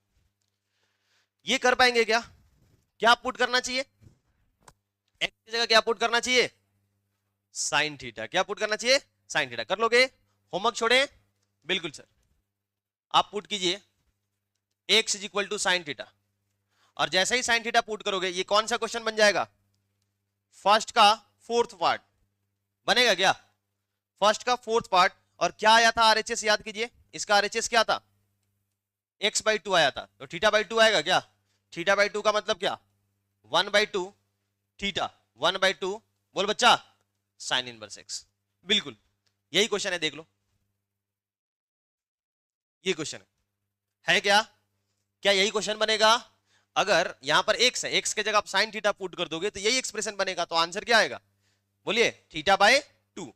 ये कर पाएंगे क्या, क्या पुट करना चाहिए, एक्स की जगह क्या पुट करना चाहिए, साइन थीटा। क्या पुट करना चाहिए, साइन थीटा। कर लोगे, होमवर्क छोड़े, बिल्कुल सर। आप पुट कीजिए x is equal to sine theta, और जैसे ही साइन थीटा पुट करोगे ये कौन सा क्वेश्चन बन जाएगा, फर्स्ट का फोर्थ पार्ट बनेगा क्या, फर्स्ट का फोर्थ पार्ट। और क्या आया था आरएचएस, याद कीजिए, इसका आरएचएस क्या था, एक्स बाई 2 आया था, तो थीटा बाई 2 आएगा क्या, थीटा बाई 2 का मतलब क्या, 1 बाई 2 थीटा, 1 बाई 2 बोल बच्चा साइन इनवर्स एक्स। बिल्कुल यही क्वेश्चन है, देख लो ये क्वेश्चन है क्या, क्या यही क्वेश्चन बनेगा, अगर यहां पर एक्स है, एक्स के जगह आप साइन थीटा पुट कर दोगे तो यही एक्सप्रेशन बनेगा, तो आंसर क्या आएगा, बोलिए थीटा बाय 2।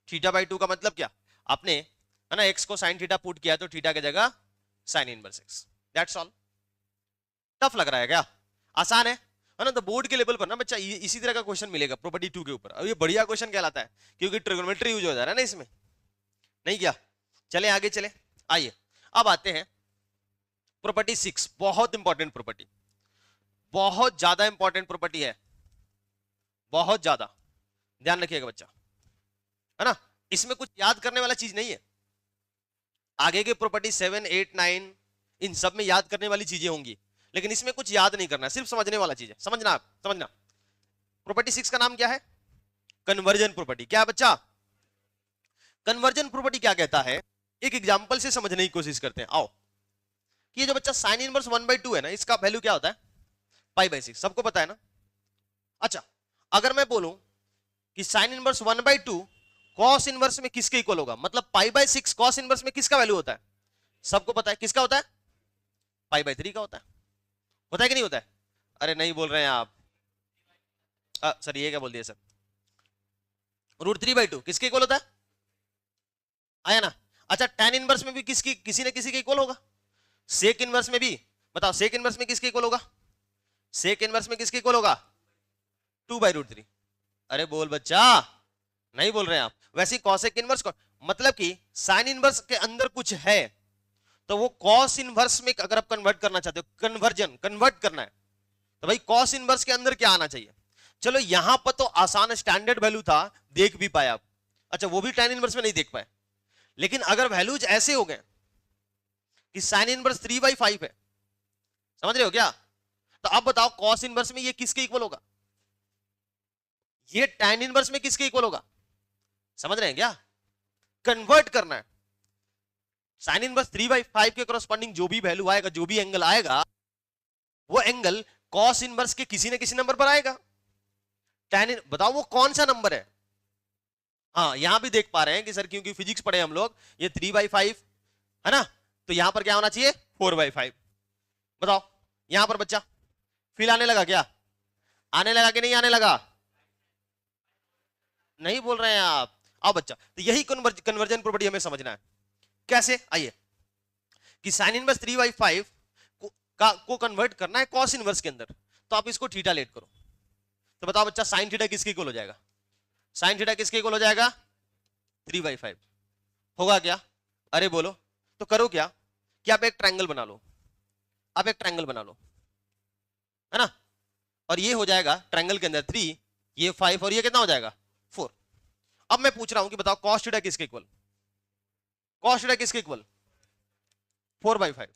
थीटा बाय 2 का मतलब क्या, आपने है ना एक्स को साइन थीटा पुट किया तो थीटा की जगह sine inverse x, that's all. Tough लग रहा है क्या, आसान है ना, तो बोर्ड के लेवल पर ना बच्चा इसी तरह का क्वेश्चन मिलेगा प्रॉपर्टी 2 के ऊपर, और ये बढ़िया क्वेश्चन कहलाता है क्योंकि ट्रिगोनोमेट्री यूज हो जा रहा है ना इसमें, नहीं क्या। चले आगे चले, आइए अब आते हैं प्रॉपर्टी 6, बहुत इंपॉर्टेंट प्रॉपर्टी, बहुत ज्यादा इंपॉर्टेंट प्रॉपर्टी है, बहुत ज्यादा ध्यान रखिएगा बच्चा, है ना। इसमें कुछ याद करने वाला चीज नहीं है, आगे के प्रॉपर्टी 7 8 9 इन सब में याद करने वाली चीजें होंगी, लेकिन इसमें कुछ याद नहीं करना, सिर्फ समझने वाला चीज है, समझना आप समझना। प्रॉपर्टी 6 का नाम क्या है, कन्वर्जन प्रॉपर्टी। क्या है बच्चा, कन्वर्जन प्रॉपर्टी क्या कहता है, एक एग्जांपल से समझने की कोशिश करते हैं। आओ, कि ये जो बच्चा साइन इनवर्स 1/2 है ना, इसका वैल्यू क्या होता है, पाई बाई 6, सबको पता है ना। अच्छा, अगर मैं बोलूं कि साइन इनवर्स 1/2 कॉस इनवर्स में किसके इक्वल होगा, मतलब पाई बाई 6 कॉस इनवर्स में किसका वैल्यू होता है, सबको पता है किसका होता है, पाई बाई 3 का होता है कि नहीं होता है, अरे नहीं बोल रहे हैं आप, सर ये क्या बोल दिया सर, √3/2 किसके इक्वल होता है, आया ना। अच्छा, tan इनवर्स में भी किसकी किसी न किसी के इक्वल होगा, सेक इनवर्स में भी, बताओ सेक इनवर्स में किसके इक्वल होगा, सेक इनवर्स में किसके इक्वल होगा, 2/√3। अरे बोल बच्चा, नहीं बोल रहे हैं आप। वैसे कॉसेक इनवर्स मतलब कि साइन इनवर्स के अंदर कुछ है तो वो कॉस इनवर्स में अगर आप कन्वर्ट करना चाहते हो, कन्वर्ट करना है, तो भाई कॉस इनवर्स के अंदर क्या आना चाहिए। चलो यहां पर तो आसान स्टैंडर्ड वैल्यू था, देख भी पाए आप, अच्छा वो भी tan इनवर्स में नहीं देख पाए, लेकिन अगर वैल्यूज ऐसे हो गए कि साइन इनवर्स 3/5 है, समझ रहे हो क्या, तो अब बताओ कॉस इनवर्स में ये किसके इक्वल होगा, ये tan इनवर्स में किसके इक्वल होगा, समझ रहे हैं क्या, कन्वर्ट करना है। साइन इनवर्स 3/5 के कॉरस्पॉन्डिंग जो भी वैल्यू आएगा, जो भी एंगल आएगा, वो एंगल कॉस इनवर्स के किसी न किसी नंबर पर आएगा। tan बताओ वो कौन सा नंबर है, हाँ यहां भी देख पा रहे हैं कि सर क्योंकि फिजिक्स पढ़े हम लोग, ये 3/5 है ना, तो यहां पर क्या होना चाहिए 4/5। बताओ यहां पर बच्चा फील आने लगा क्या, आने लगा कि नहीं आने लगा, नहीं बोल रहे हैं आप। आओ बच्चा, तो यही कन्वर्जन प्रॉपर्टी हमें समझना है, कैसे, आइए कि साइन इनवर्स 3/5 को कन्वर्ट करना है कॉस इनवर्स के अंदर, तो आप इसको थीटा लेट करो, तो बताओ बच्चा साइन थीटा किसके इक्वल हो जाएगा, साइन थीटा किसके इक्वल हो जाएगा 3/5 होगा क्या, अरे बोलो, तो करो क्या कि आप एक ट्रायंगल बना लो, आप एक ट्रायंगल बना लो, है ना, और ये हो जाएगा ट्रायंगल के अंदर 3, ये 5 और ये कितना हो जाएगा 4। अब मैं पूछ रहा हूं कि बताओ कॉस थीटा किसके इक्वल, कॉस थीटा किसके इक्वल 4/5,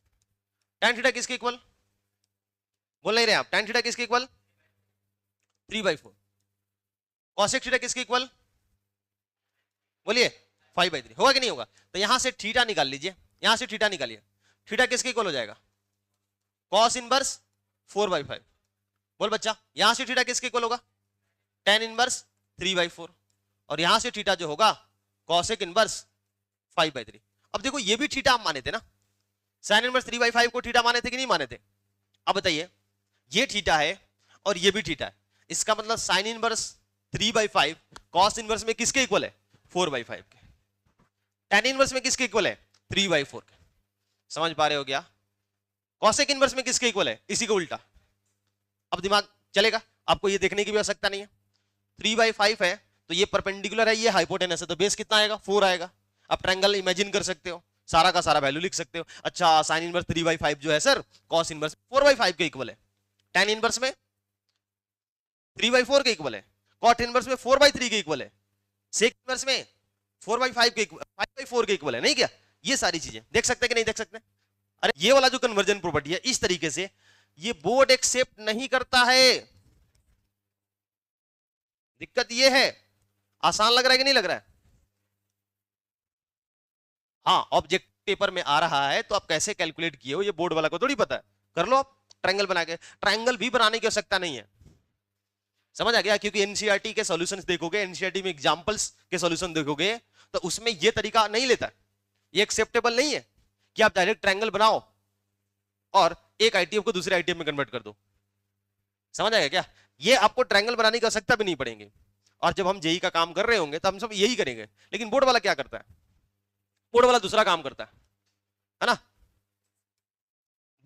tan थीटा किसके इक्वल बोल नहीं रहे आप? tan थीटा किसके इक्वल? 3/4। cosec थीटा किसके इक्वल? बोलिए 5/3। होगा कि नहीं होगा? तो यहां से थीटा निकाल लीजिए, यहां से थीटा निकालिए। थीटा किसके इक्वल हो जाएगा? cos inverse 4/5। बोल बच्चा, यहां से थीटा किसके इक्वल होगा? tan inverse 3/4। और यहां से थीटा जो होगा cosec इनवर्स 5/3। अब देखो ये भी थीटा आप माने थे ना, sin इनवर्स 3/5 को थीटा माने थे कि नहीं माने थे? अब बताइए, ये थीटा है और ये भी थीटा है, इसका मतलब sin इनवर्स 3/5 cos इनवर्स में किसके इक्वल है? 4/5 के। tan इनवर्स में किसके इक्वल है? 3/4 के। समझ पा रहे हो क्या? cosec इनवर्स में किसके इक्वल है? इसी को उल्टा। अब दिमाग चलेगा, आपको ये देखने की भी आवश्यकता नहीं है। 3/5 है तो ये परपेंडिकुलर है, ये हाइपोटेनस है, तो बेस कितना आएगा? 4 आएगा। आप ट्रायंगल इमेजिन कर सकते हो, सारा का सारा वैल्यू लिख सकते हो। अच्छा, साइन इनवर्स 3/5 जो है सर, cos इनवर्स 4/5 के इक्वल है, tan इनवर्स में 3/4 के इक्वल है, cot इनवर्स में 4/3 के इक्वल है, sec इनवर्स में 4/5 के 5/4 के इक्वल है। नहीं क्या? ये सारी चीजें देख सकते हैं कि नहीं देख सकते? अरे ये वाला जो कन्वर्जन प्रॉपर्टी है, इस तरीके से ये बोर्ड एक्सेप्ट नहीं करता है। दिक्कत ये है। आसान लग रहा है कि नहीं लग रहा है? हाँ, ऑब्जेक्ट पेपर में आ रहा है तो आप कैसे कैलकुलेट किए हो ये बोर्ड वाला को थोड़ी पता है। कर लो आप ट्रायंगल बना के। ट्रायंगल भी बनाने की आवश्यकता नहीं है, समझ आ गया? क्योंकि एनसीईआरटी के सॉल्यूशंस देखोगे, एनसीईआरटी में एग्जांपल्स के सॉल्यूशन देखोगे तो उसमें ये तरीका नहीं लेता, ये एक्सेप्टेबल नहीं है कि आप डायरेक्ट ट्रायंगल बनाओ और एक आईटीएफ को दूसरे आईटीएफ में कन्वर्ट कर दो। समझ आएगा क्या? ये आपको ट्रायंगल बनाने की आवश्यकता भी नहीं पड़ेगी। और जब हम जेई का काम कर रहे होंगे तो हम सब यही करेंगे। लेकिन बोर्ड वाला क्या करता है? बोर्ड वाला दूसरा काम करता है ना?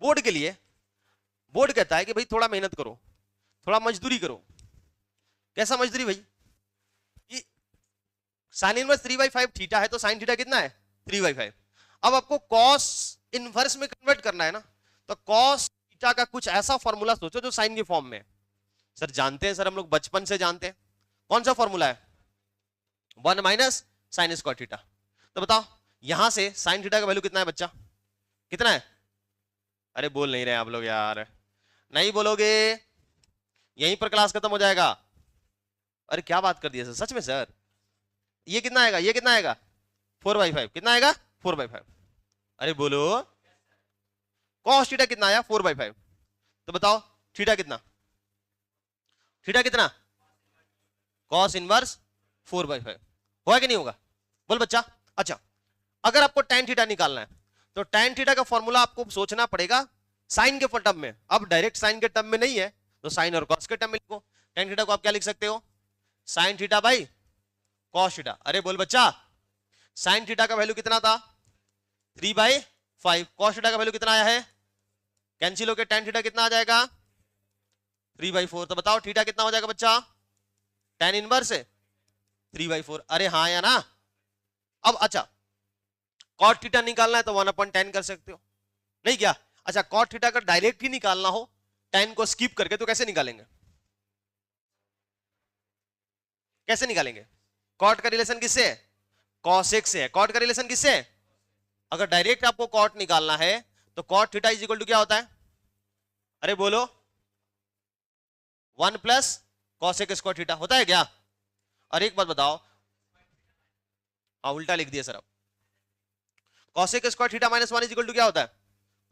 बोर्ड के लिए बोर्ड कहता है कि भाई थोड़ा मेहनत करो, थोड़ा मजदूरी करो। कैसा मजदूरी भाई? साइन इनवर्स 3/5 थीटा है तो साइन थीटा कितना है? 3/5। अब आपको कॉस इनवर्स में कन्वर्ट करना है ना, तो कॉस थीटा का कुछ ऐसा फॉर्मूला सोचो जो साइन के फॉर्म में है। सर जानते हैं सर, हम लोग बचपन से जानते हैं। कौन सा फॉर्मूला है? 1 माइनस साइन स्क्वायर थीटा। तो बताओ यहां से साइन थीटा का वैल्यू कितना है बच्चा? कितना है? अरे बोल नहीं रहे आप लोग यार, नहीं बोलोगे यहीं पर क्लास खत्म हो जाएगा। अरे क्या बात कर दिया सर, सच में सर। ये कितना आएगा? ये कितना आएगा? 4/5। कितना आएगा? 4/5। अरे बोलो, कॉस थीटा कितना आया? 4/5। तो बताओ थीटा कितना? थीटा कितना? Cos inverse 4/5। होगा कि नहीं होगा? बोल बच्चा। अच्छा, अगर आपको tan थीटा निकालना है तो tan थीटा का फॉर्मूला आपको सोचना पड़ेगा साइन के टर्म में। अब डायरेक्ट साइन के टर्म में नहीं है तो साइन और कॉस के टर्म में लिखो। tan थीटा को आप क्या लिख सकते हो? Sine theta by cos theta. अरे बोल बच्चा, साइन थीटा का वैल्यू कितना था? 3/5। कॉस थीटा का वैल्यू कितना आया है? कैंसिल होकर tan थीटा कितना आ जाएगा? 3/4। तो बताओ थीटा कितना हो जाएगा बच्चा? tan inverse 3/4। अरे हाँ या ना? अब अच्छा, cot थीटा निकालना है तो 1/10 कर सकते हो, नहीं क्या? अच्छा, cot थीटा का डायरेक्ट ही निकालना हो tan को स्किप करके तो कैसे निकालेंगे? कैसे निकालेंगे? cot का रिलेशन किससे है? cosec से है। cot का रिलेशन किससे है? अगर डायरेक्ट आपको cot निकालना है तो cot theta is equal to क्या होता है? अरे बोलो, 1 प्लस cosec स्क्वायर थीटा होता है क्या? और एक बात बताओ, हाँ उल्टा लिख दिया सर। अब cosec square theta minus 1 is equal to क्या होता है?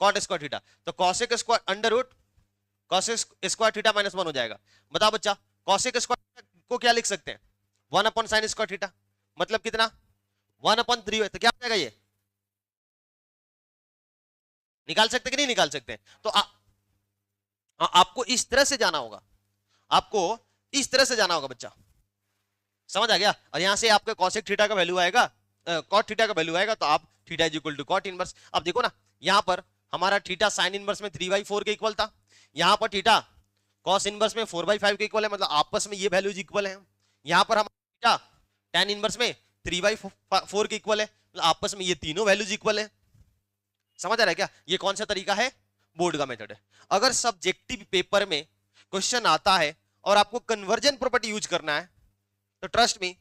cot square theta. तो cosec square under root cosec square theta minus 1 हो जाएगा। बताओ बच्चा, cosec स्क्वायर को क्या लिख सकते हैं? 1/sin square theta. मतलब कितना? 1/3। तो क्या हो जाएगा? ये निकाल सकते कि नहीं निकाल सकते? तो आपको इस तरह से जाना होगा, आपको इस तरह से जाना होगा बच्चा। समझ आ गया? और यहां से आपका cosec थीटा का वैल्यू आएगा, cot थीटा का वैल्यू आएगा, तो आप theta is equal to cot inverse. अब देखो ना, यहां पर हमारा थीटा साइन इनवर्स में 3/4 के इक्वल था, यहां पर थीटा cos इनवर्स में 4/5 के इक्वल है, मतलब आपस में ये वैल्यूज इक्वल है। यहां पर हमारा थीटा tan इनवर्स में 3/4 के इक्वल है, मतलब आपस में ये तीनों वैल्यूज इक्वल है। समझ आ रहा है क्या? ये कौन सा तरीका है? बोर्ड का मेथड है। अगर सब्जेक्टिव पेपर में क्वेश्चन आता है और आपको कन्वर्जन प्रॉपर्टी यूज करना है तो ट्रस्ट मी,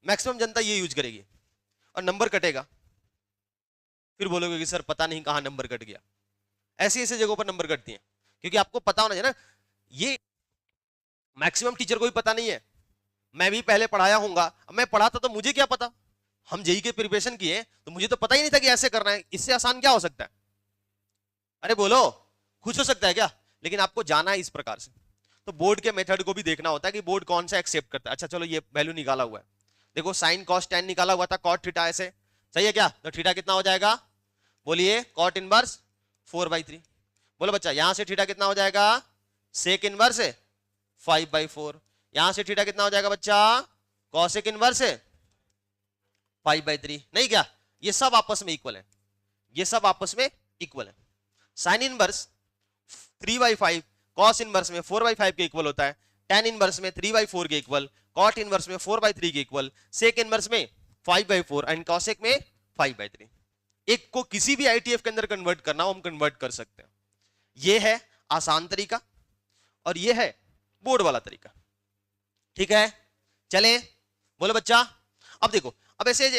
मैक्सिमम जनता ये यूज करेगी और नंबर कटेगा। फिर बोलोगे कि सर पता नहीं कहां नंबर कट गया। ऐसी ऐसी जगहों पर नंबर कटती हैं क्योंकि आपको पता होना चाहिए ना, ये मैक्सिमम टीचर को भी पता नहीं है। मैं भी पहले पढ़ाया हूंगा, मैं पढ़ाता तो मुझे क्या पता, हम जेई के प्रिपरेशन किए तो मुझे तो पता ही नहीं था कि ऐसे करना है, इससे आसान क्या हो सकता है? अरे बोलो, कुछ हो सकता है क्या? लेकिन आपको जाना है इस प्रकार से। तो बोर्ड के मेथड को भी देखना होता है कि बोर्ड कौन सा एक्सेप्ट करता है। अच्छा चलो, ये वैल्यू निकाला हुआ है, देखो साइन कॉस टेन निकाला हुआ था, कॉट थीटा ऐसे, सही है क्या? तो थीटा कितना हो जाएगा, बोलिए, कॉट इनवर्स 4/3। बोलो बच्चा, यहां से थीटा कितना हो जाएगा, सेक इनवर्स है 5/4। यहां से थीटा कितना हो जाएगा बच्चा, कॉसेक इनवर्स है 5/3, नहीं क्या? ये सब आपस में इक्वल है, ये सब आपस में इक्वल है। साइन इनवर्स 3/5 कॉस इनवर्स में 4/5 के इक्वल होता है, tan इनवर्स में 3/4 के इक्वल, कॉट इनवर्स में 4/3 के इक्वल, सेक इनवर्स में 5/4 एंड कॉसेक में 5/3। एक को किसी भी आईटीएफ के अंदर कन्वर्ट करना हो, हम कन्वर्ट कर सकते हैं। ये है आसान तरीका और ये है बोर्ड वाला तरीका, ठीक है? चले, बोलो बच्चा। अब देखो, अब ऐसे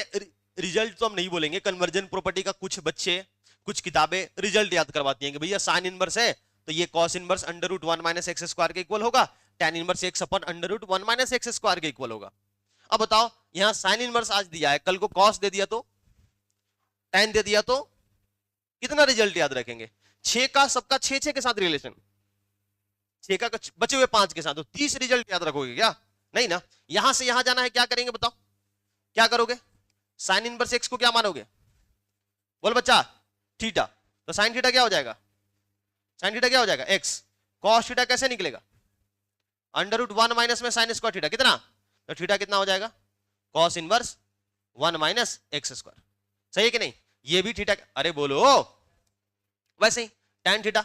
रिजल्ट तो हम नहीं बोलेंगे, कन्वर्जन प्रॉपर्टी का कुछ बच्चे, कुछ किताबें रिजल्ट याद करवाती हैं कि भैया साइन इनवर्स है तो ये कॉस इनवर्स √1 - x स्क्वायर के इक्वल होगा, tan इनवर्स x अपन √1 - x स्क्वायर के इक्वल होगा। अब बताओ, यहां साइन इनवर्स आज दिया है, कल को कॉस दे दिया तो, tan दे दिया तो कितना रिजल्ट याद रखेंगे? 6 का सबका 6 के साथ रिलेशन, 6 का बचे हुए 5 के साथ, तो 30 रिजल्ट याद रखोगे क्या? नहीं ना। यहां से यहां जाना है, क्या करेंगे बताओ, क्या करोगे? साइन इनवर्स x को क्या मानोगे? बोल बच्चा, थीटा। तो साइन थीटा क्या हो जाएगा, साइन थीटा क्या हो जाएगा, x। कॉस थीटा कैसे निकलेगा, √1 माइनस में साइन स्क्वायर थीटा, कितना? तो थीटा कितना हो जाएगा, कॉस इनवर्स 1 - x स्क्वायर, सही है कि नहीं? ये भी थीटा, अरे बोलो, वैसे ही tan theta,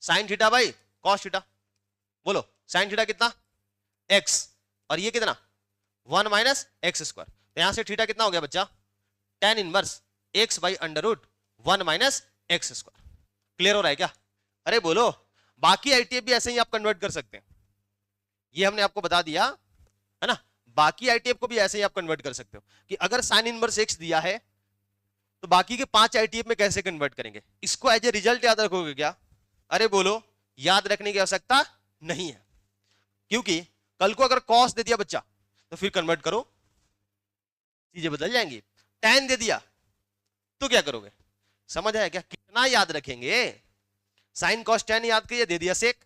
sine theta by cos theta, बोलो साइन थीटा कितना, x, और ये कितना, 1 - x स्क्वायर। तो यहां से थीटा कितना हो गया बच्चा, tan inverse x by √1 - x square. Clear हो रहा है क्या? अरे बोलो, बाकी आईटीएफ भी ऐसे ही आप कन्वर्ट कर सकते हैं, ये हमने आपको बता दिया है ना। बाकी आईटीएफ को भी ऐसे ही आप कन्वर्ट कर सकते हो कि अगर साइन इनवर्स x दिया है तो बाकी के 5 आईटीएफ में कैसे कन्वर्ट करेंगे, इसको एज ए रिजल्ट याद रखोगे क्या? अरे बोलो, याद रखने की आवश्यकता नहीं है, क्योंकि कल को अगर कॉस दे दिया बच्चा तो फिर कन्वर्ट करो, चीजें बदल जाएंगी। tan दे दिया तो क्या करोगे, समझ आया क्या? कितना याद रखेंगे? साइन कॉस tan याद किए, दे दिया सेक,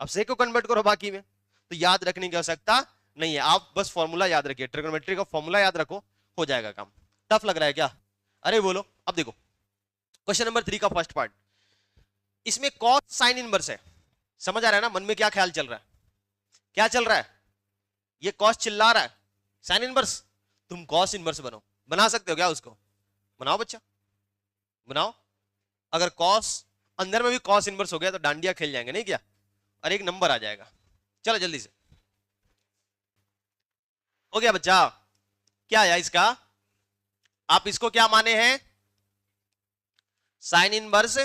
अब सेक को कन्वर्ट करो बाकी में, तो याद रखने की आवश्यकता नहीं है। आप बस फॉर्मूला याद रखिए, ट्रिग्नोमेट्री का फॉर्मूला याद रखो, हो जाएगा काम। टफ लग रहा है क्या? अरे बोलो। अब देखो क्वेश्चन नंबर 3 का फर्स्ट पार्ट, इसमें कॉस साइन इनवर्स है, समझ आ रहा है ना? मन में क्या ख्याल चल रहा है, क्या चल रहा है? ये कॉस चिल्ला रहा है, साइन इनवर्स, तुम कॉस इनवर्स बनो, बना सकते हो क्या उसको? बनाओ बच्चा, बनाओ। अगर कॉस अंदर में भी कॉस इनवर्स हो गया तो डांडिया खेल जाएंगे, नहीं क्या? और एक नंबर आ जाएगा। चलो जल्दी से, हो गया बच्चा? क्या आया इसका? आप इसको क्या माने हैं, साइन इनवर्स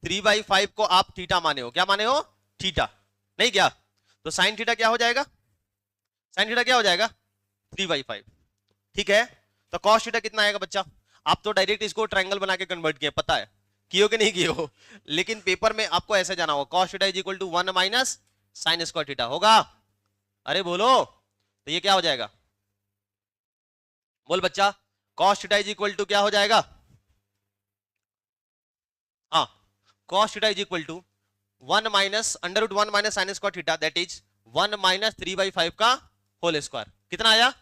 3/5 को आप थीटा माने हो, क्या माने हो? थीटा, नहीं क्या? तो साइन थीटा क्या हो जाएगा, साइन थीटा क्या हो जाएगा, 3/5, ठीक है? तो कॉस थीटा कितना आएगा बच्चा? आप तो डायरेक्ट इसको ट्रायंगल बना के कन्वर्ट किए, पता है, किए कि नहीं किए हो, लेकिन पेपर में आपको ऐसे जाना होगा, cos theta is equal to 1 - sine square theta होगा। अरे बोलो, तो ये क्या हो जाएगा, बोल बच्चा, cos theta is equal to क्या हो जाएगा? हाँ, cos theta is equal to 1 √1 - sine square theta, that is 1 - 3/5 का होल स्क्वायर, कितना आया,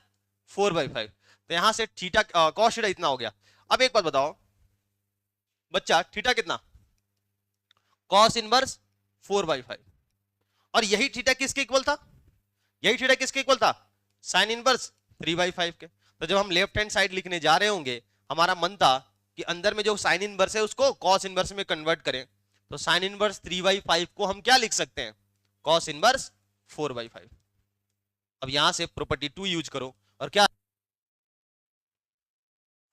4/5। तो यहां से थीटा cos थीटा इतना हो गया। अब एक बात बताओ बच्चा, थीटा कितना, cos इनवर्स 4/5, और यही थीटा किसके इक्वल था, यही थीटा किसके इक्वल था, साइन इनवर्स 3/5 के। तो जब हम लेफ्ट हैंड साइड लिखने जा रहे होंगे, हमारा मन था कि अंदर में जो साइन इनवर्स है उसको कॉस इनवर्स में कन्वर्ट करें, तो साइन इनवर्स 3/5 को हम क्या लिख सकते हैं, कॉस इनवर्स 4/5। अब यहां से प्रॉपर्टी 2 यूज करो, और क्या,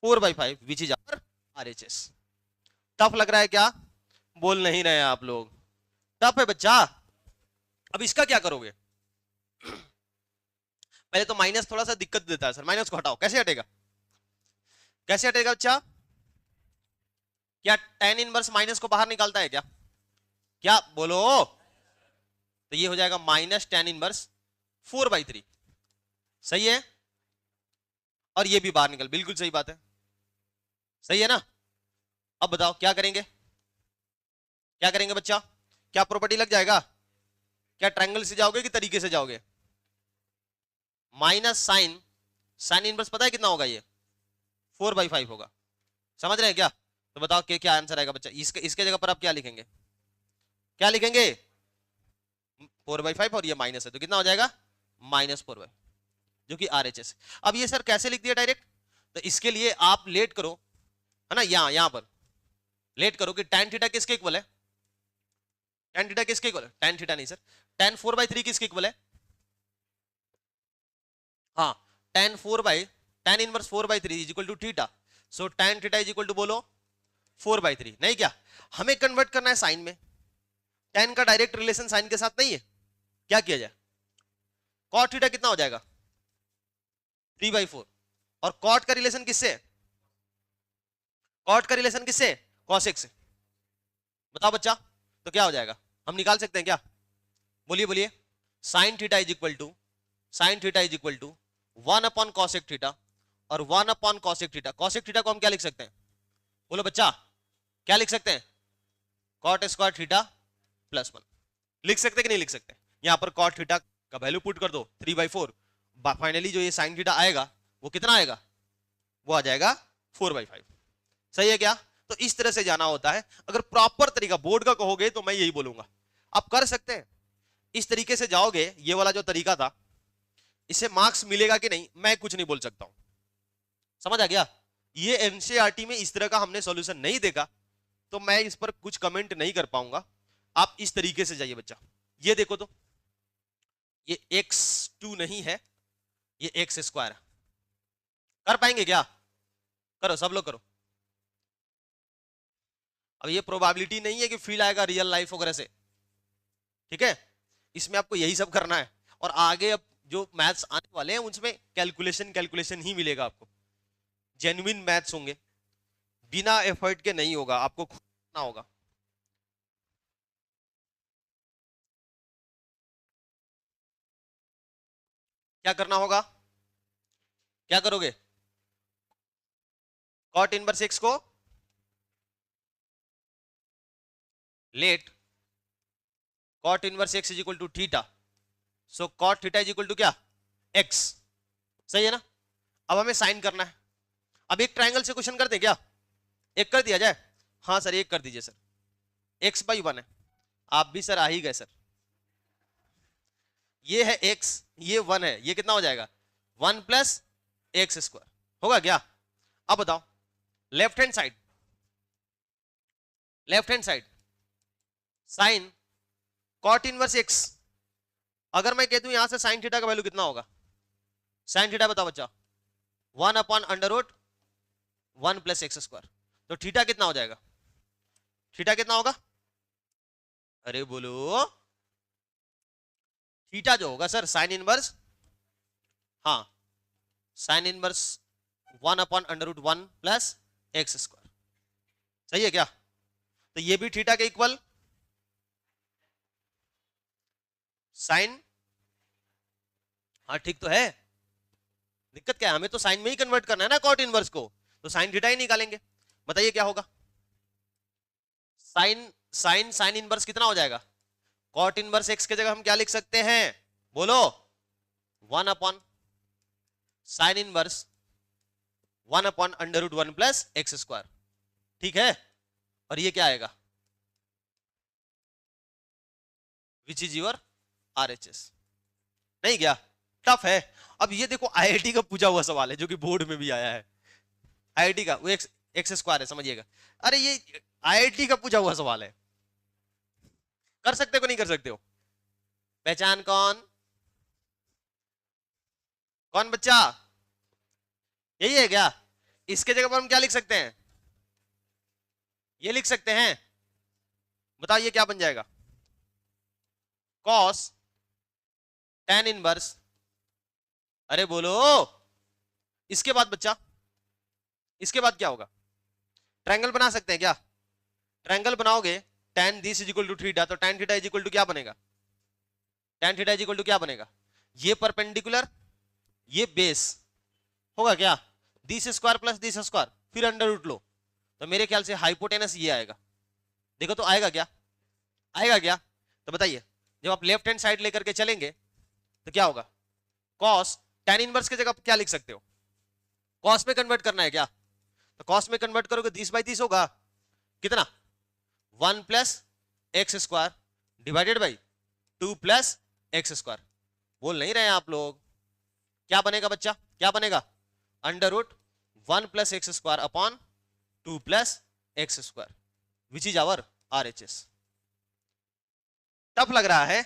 4/5 which is our RHS। Tough लग रहा है क्या? बोल नहीं रहे आप लोग, टफ है बच्चा। अब इसका क्या करोगे? पहले तो माइनस थोड़ा सा दिक्कत देता है, सर माइनस को हटाओ, कैसे हटेगा, कैसे हटेगा बच्चा? क्या tan इनवर्स माइनस को बाहर निकालता है क्या? क्या बोलो? तो ये हो जाएगा माइनस टेन इनवर्स 4/3। सही है? और ये भी बाहर निकल, बिल्कुल सही बात है। सही है ना? अब बताओ क्या करेंगे? क्या करेंगे बच्चा? क्या प्रॉपर्टी लग जाएगा? क्या ट्रायंगल से जाओगे कि तरीके से जाओगे? माइनस साइन, साइन इनवर्स पता है कितना होगा? ये 4/5 होगा। समझ रहे हैं क्या? तो बताओ क्या आंसर आएगा बच्चा? इसके जगह पर आप क्या लिखेंगे? क्या लिखेंगे? 4/5 और ये माइनस है तो कितना हो जाएगा? -4/, जो कि RHS। अब ये सर कैसे लिख दिया डायरेक्ट? तो इसके लिए आप लेट करो, है ना, यहां पर लेट करो कि tan थीटा किसके इक्वल है? tan थीटा किसके इक्वल है? tan थीटा नहीं सर, tan 4/3 किसके इक्वल है? हाँ, tan inverse 4/3 is equal to theta. So tan theta is equal to बोलो 4/3। नहीं क्या? हमें कन्वर्ट करना है साइन में। tan का डायरेक्ट रिलेशन साइन के साथ नहीं है, क्या किया जाए? cot थीटा कितना हो जाएगा? 3/4। और cot का रिलेशन किससे? cot का रिलेशन किससे? cosec से। बताओ बच्चा, तो क्या हो जाएगा? हम निकाल सकते हैं क्या? बोलिए बोलिए। Sine theta is equal to, sine theta is equal to 1 upon cosec theta और 1 upon cosec theta. cosec theta को हम क्या लिख सकते हैं? बोलो बच्चा, क्या लिख सकते हैं? cot स्क्वायर थीटा प्लस 1 लिख सकते कि नहीं लिख सकते? यहां पर cot थीटा का वैल्यू पुट कर दो 3/4। फाइनली जो ये साइन थीटा आएगा वो कितना आएगा? वो आ जाएगा 4/5। सही है क्या? तो इस तरह से जाना होता है। अगर प्रॉपर तरीका बोर्ड का कहोगे तो मैं यही बोलूंगा, आप कर सकते हैं। इस तरीके से जाओगे, ये वाला जो तरीका था, इससे मार्क्स मिलेगा कि नहीं मैं कुछ नहीं बोल सकता हूं। समझ आ गया? ये एनसीईआरटी में इस तरह का हमने सॉल्यूशन नहीं देखा, तो मैं इस पर कुछ कमेंट नहीं कर पाऊंगा। आप इस तरीके से जाइए बच्चा। ये देखो तो, ये x2 नहीं है, ये x स्क्वायर है। कर पाएंगे क्या? करो, सब लोग करो। अब ये प्रोबेबिलिटी नहीं है कि फील आएगा रियल लाइफ वगैरह से, ठीक है? इसमें आपको यही सब करना है। और आगे अब जो मैथ्स आने वाले हैं उसमें कैलकुलेशन कैलकुलेशन ही मिलेगा आपको। जेन्युइन मैथ्स होंगे, बिना एफर्ट के नहीं होगा, आपको खुद करना होगा। क्या करना होगा? क्या करोगे? कॉट इनवर्स एक्स को let cot inverse x is equal to theta. So cot theta is equal to क्या? एक्स। सही है ना? अब हमें साइन करना है। अब एक ट्रायंगल से क्वेश्चन करते हैं क्या? एक कर दिया जाए? हाँ सर, एक कर दीजिए सर। x/1 है। आप भी सर आ ही गए सर। ये है x, ये 1 है, ये कितना हो जाएगा? 1 प्लस एक्स स्क्वायर होगा क्या? अब बताओ, left hand side, left hand side sine cot inverse x. अगर मैं कह दूं यहां से साइन थीटा का वैल्यू कितना होगा? साइन थीटा बताओ बच्चा। 1/√1 प्लस एक्स स्क्वायर। तो थीटा कितना हो जाएगा? थीटा कितना होगा? अरे बोलो। थीटा जो होगा सर साइन इनवर्स, हाँ, sine inverse 1/√1 plus x square. सही है क्या? तो ये भी थीटा के इक्वल साइन। हाँ ठीक तो है। दिक्कत क्या है? हमें तो साइन में ही कन्वर्ट करना है ना कॉट इनवर्स को, तो साइन थीटा ही निकालेंगे। बताइए क्या होगा? साइन साइन साइन इनवर्स कितना हो जाएगा? कॉट इनवर्स एक्स की जगह हम क्या लिख सकते हैं? बोलो। 1 upon sine inverse 1/√1 plus x square. ठीक है? और ये क्या आएगा? विच इज योर RHS। नहीं क्या? टफ है। अब ये देखो IIT का पूछा हुआ सवाल है जो कि बोर्ड में भी आया है। IIT का वो एक्स स्क्वायर है, समझिएगा। अरे ये IIT का पूछा हुआ सवाल है। कर सकते हो नहीं कर सकते हो? पहचान कौन? कौन बच्चा? यही है क्या? इसके जगह पर हम क्या लिख सकते हैं? ये लिख सकते हैं। बताओ ये क्या बन जाएगा? कॉस tan इनवर्स, अरे बोलो। इसके बाद बच्चा, इसके बाद क्या होगा? ट्रायंगल बना सकते हैं क्या? ट्रायंगल बनाओगे tan this is equal to theta, तो tan theta is equal to क्या बनेगा? tan theta is equal to क्या बनेगा? ये परपेंडिकुलर, ये बेस होगा क्या? This square plus this square, फिर अंडर रूट लो, तो मेरे ख्याल से हाइपोटेनस ये आएगा। देखो तो आएगा क्या? आएगा क्या? तो बताइए, जब आप लेफ्ट हैंड साइड लेकर के चलेंगे तो क्या होगा? cos tan इनवर्स की जगह क्या लिख सकते हो? cos में कन्वर्ट करना है क्या? तो cos में कन्वर्ट करोगे दिस बाई दिस होगा कितना? 1 plus x square divided by 2 plus x square. बोल नहीं रहे हैं आप लोग? क्या बनेगा बच्चा? क्या बनेगा? Under root 1 plus x square upon 2 plus x square, which is our RHS। Tough लग रहा है?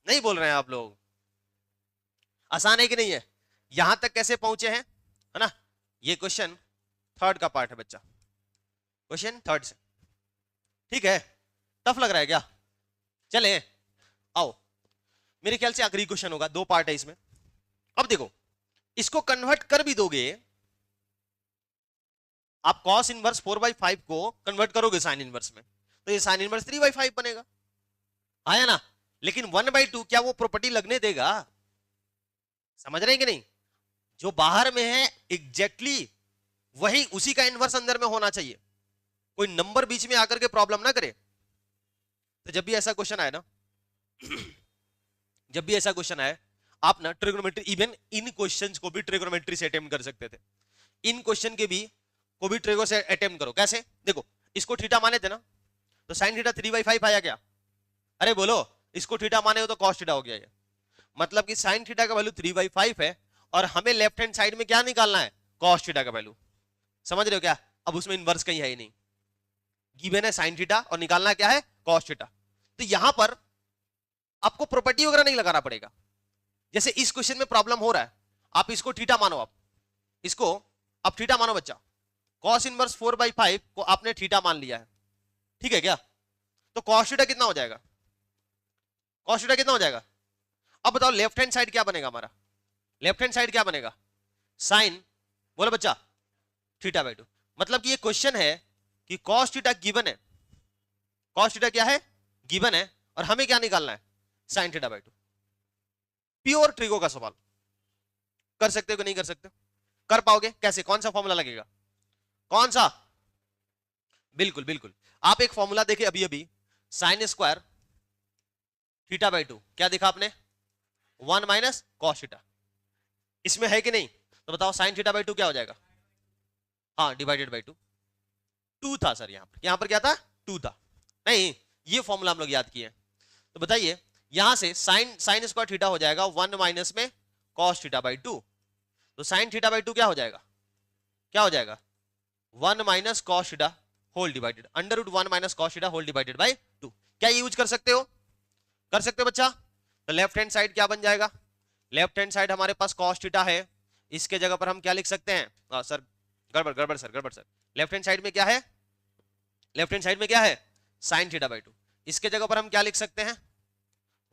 नहीं बोल रहे हैं आप लोग? आसान है कि नहीं है? यहां तक कैसे पहुंचे हैं, है ना? ये क्वेश्चन थर्ड का पार्ट है बच्चा, क्वेश्चन थर्ड से, ठीक है? टफ लग रहा है क्या? चले आओ, मेरे ख्याल से आखिरी क्वेश्चन होगा, 2 पार्ट है इसमें। अब देखो, इसको कन्वर्ट कर भी दोगे आप, cos इनवर्स 4/5 को कन्वर्ट करोगे साइन इनवर्स में, तो ये साइन इनवर्स 3/5 बनेगा, आया ना? लेकिन 1/2 क्या वो प्रॉपर्टी लगने देगा? समझ रहे हैं कि नहीं? जो बाहर में है एग्जैक्टली वही, उसी का इनवर्स अंदर में होना चाहिए, कोई नंबर बीच में आकर के प्रॉब्लम ना करे। तो जब भी ऐसा क्वेश्चन आए ना जब भी ऐसा क्वेश्चन आए, आप ना ट्रिग्नोमेट्री, इवन इन क्वेश्चंस को भी ट्रिग्नोमेट्री से अटेम्प्ट कर सकते थे। इन क्वेश्चन के भी को भी ट्रिगो से अटेम्प्ट करो। कैसे? देखो, इसको थीटा माने थे ना, तो साइन थीटा 3/5 आया क्या? अरे बोलो, इसको थीटा माने हो तो कॉस थीटा हो गया ये। मतलब कि साइन थीटा का वैल्यू 3/5 है और हमें लेफ्ट हैंड साइड में क्या निकालना है? कॉस थीटा का वैल्यू। समझ रहे हो क्या? अब उसमें इनवर्स कहीं है ही नहीं, गिवन है साइन थीटा और निकालना क्या है? Cos theta. तो यहां पर आपको प्रॉपर्टी वगैरह नहीं लगाना पड़ेगा। जैसे इस क्वेश्चन में प्रॉब्लम हो रहा है, आप इसको थीटा मानो, आप इसको आप थीटा मानो बच्चा, कॉस इनवर्स 4/5 को आपने थीटा मान लिया है, ठीक है क्या? तो कॉस थीटा कितना हो जाएगा? कॉस थीटा कितना हो जाएगा? अब बताओ लेफ्ट हैंड साइड क्या बनेगा हमारा? लेफ्ट हैंड साइड क्या बनेगा? साइन, बोलो बच्चा, θ/2। मतलब कि ये क्वेश्चन है कि cos थीटा गिवन है, cos थीटा क्या है? गिवन है, और हमें क्या निकालना है? sin θ/2। प्योर ट्रिगो का सवाल। कर सकते हो कि नहीं कर सकते? कर पाओगे? कैसे? कौन सा फॉर्मूला लगेगा? कौन सा? बिल्कुल बिल्कुल, आप एक फॉर्मूला देखे अभी अभी, साइन स्क्वायर θ/2, क्या देखा आपने? 1 माइनस कॉस थीटा। इसमें है कि नहीं? तो बताओ साइन θ/2 क्या हो जाएगा? हाँ, डिवाइडेड बाई 2 था सर, यहां पर क्या था? 2 था। नहीं, ये फॉर्मूला हम लोग याद किए। तो बताइए, यहां से साइन स्क्वायर थीटा हो जाएगा 1 माइनस में कॉस θ/2, तो साइन θ/2 क्या हो जाएगा? क्या हो जाएगा? 1 minus cos theta whole divided under root 1 minus cos theta whole divided by 2। क्या ये यूज कर सकते हो? कर सकते हो बच्चा? तो लेफ्ट हैंड साइड क्या बन जाएगा? लेफ्ट हैंड साइड हमारे पास कॉस थीटा है, इसके जगह पर हम क्या लिख सकते हैं? सर गड़बड़ सर। लेफ्ट हैंड साइड में क्या है? लेफ्ट हैंड साइड में क्या है? साइन θ/2। इसके जगह पर हम क्या लिख सकते हैं?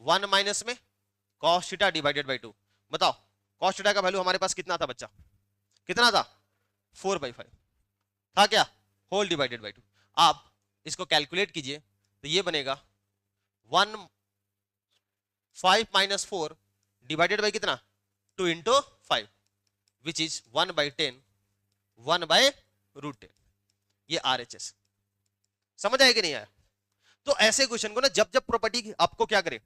1 माइनस में कॉस थीटा डिवाइडेड बाई 2। बताओ, कॉस थीटा का वैल्यू हमारे पास कितना था बच्चा? कितना था? 4/5 था क्या? Whole divided by 2। आप इसको कैलकुलेट कीजिए तो ये बनेगा 5 माइनस 4 डिवाइडेड बाई कितना? 2 इंटू 5, विच इज 1/10, 1/√10। ये RHS। समझ आया कि नहीं आया? तो ऐसे क्वेश्चन को ना, जब जब प्रॉपर्टी आपको क्या करे,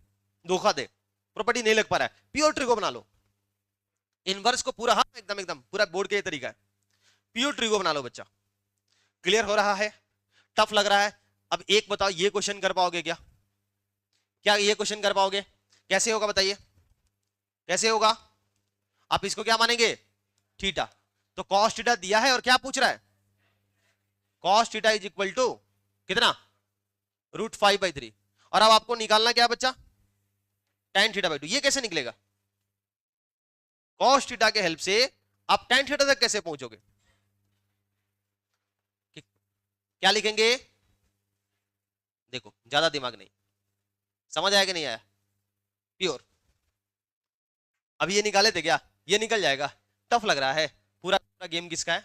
धोखा दे, प्रॉपर्टी नहीं लग पा रहा है, प्योर ट्रिगो बना लो। इनवर्स को पूरा, हाँ एकदम पूरा बोर्ड के ये तरीका है, प्योर ट्रिगो बना लो बच्चा। क्लियर हो रहा है? टफ लग रहा है? अब एक बताओ, ये क्वेश्चन कर पाओगे क्या? क्या ये क्वेश्चन कर पाओगे? कैसे होगा बताइए? कैसे होगा? आप इसको क्या मानेंगे? थीटा। तो कॉस थीटा दिया है और क्या पूछ रहा है? Cos theta is equal to कितना? √5/3। और अब आपको निकालना क्या बच्चा? tan θ/2। ये कैसे निकलेगा? कॉस थीटा के हेल्प से आप tan थीटा तक कैसे पहुंचोगे? क्या लिखेंगे? देखो, ज्यादा दिमाग नहीं, समझ आया कि नहीं आया? प्योर। अभी ये निकाले थे क्या? ये निकल जाएगा। टफ लग रहा है? पूरा गेम किसका है?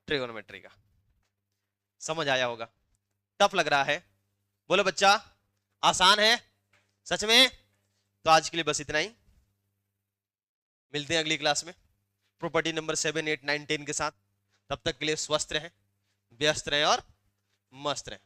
ट्रिगोनोमेट्री का। समझ आया होगा? टफ लग रहा है? बोलो बच्चा, आसान है सच में? तो आज के लिए बस इतना ही, मिलते हैं अगली क्लास में प्रॉपर्टी नंबर 7, 8, 9, 10 के साथ। तब तक के लिए स्वस्थ रहें, व्यस्त रहें और मस्त रहें।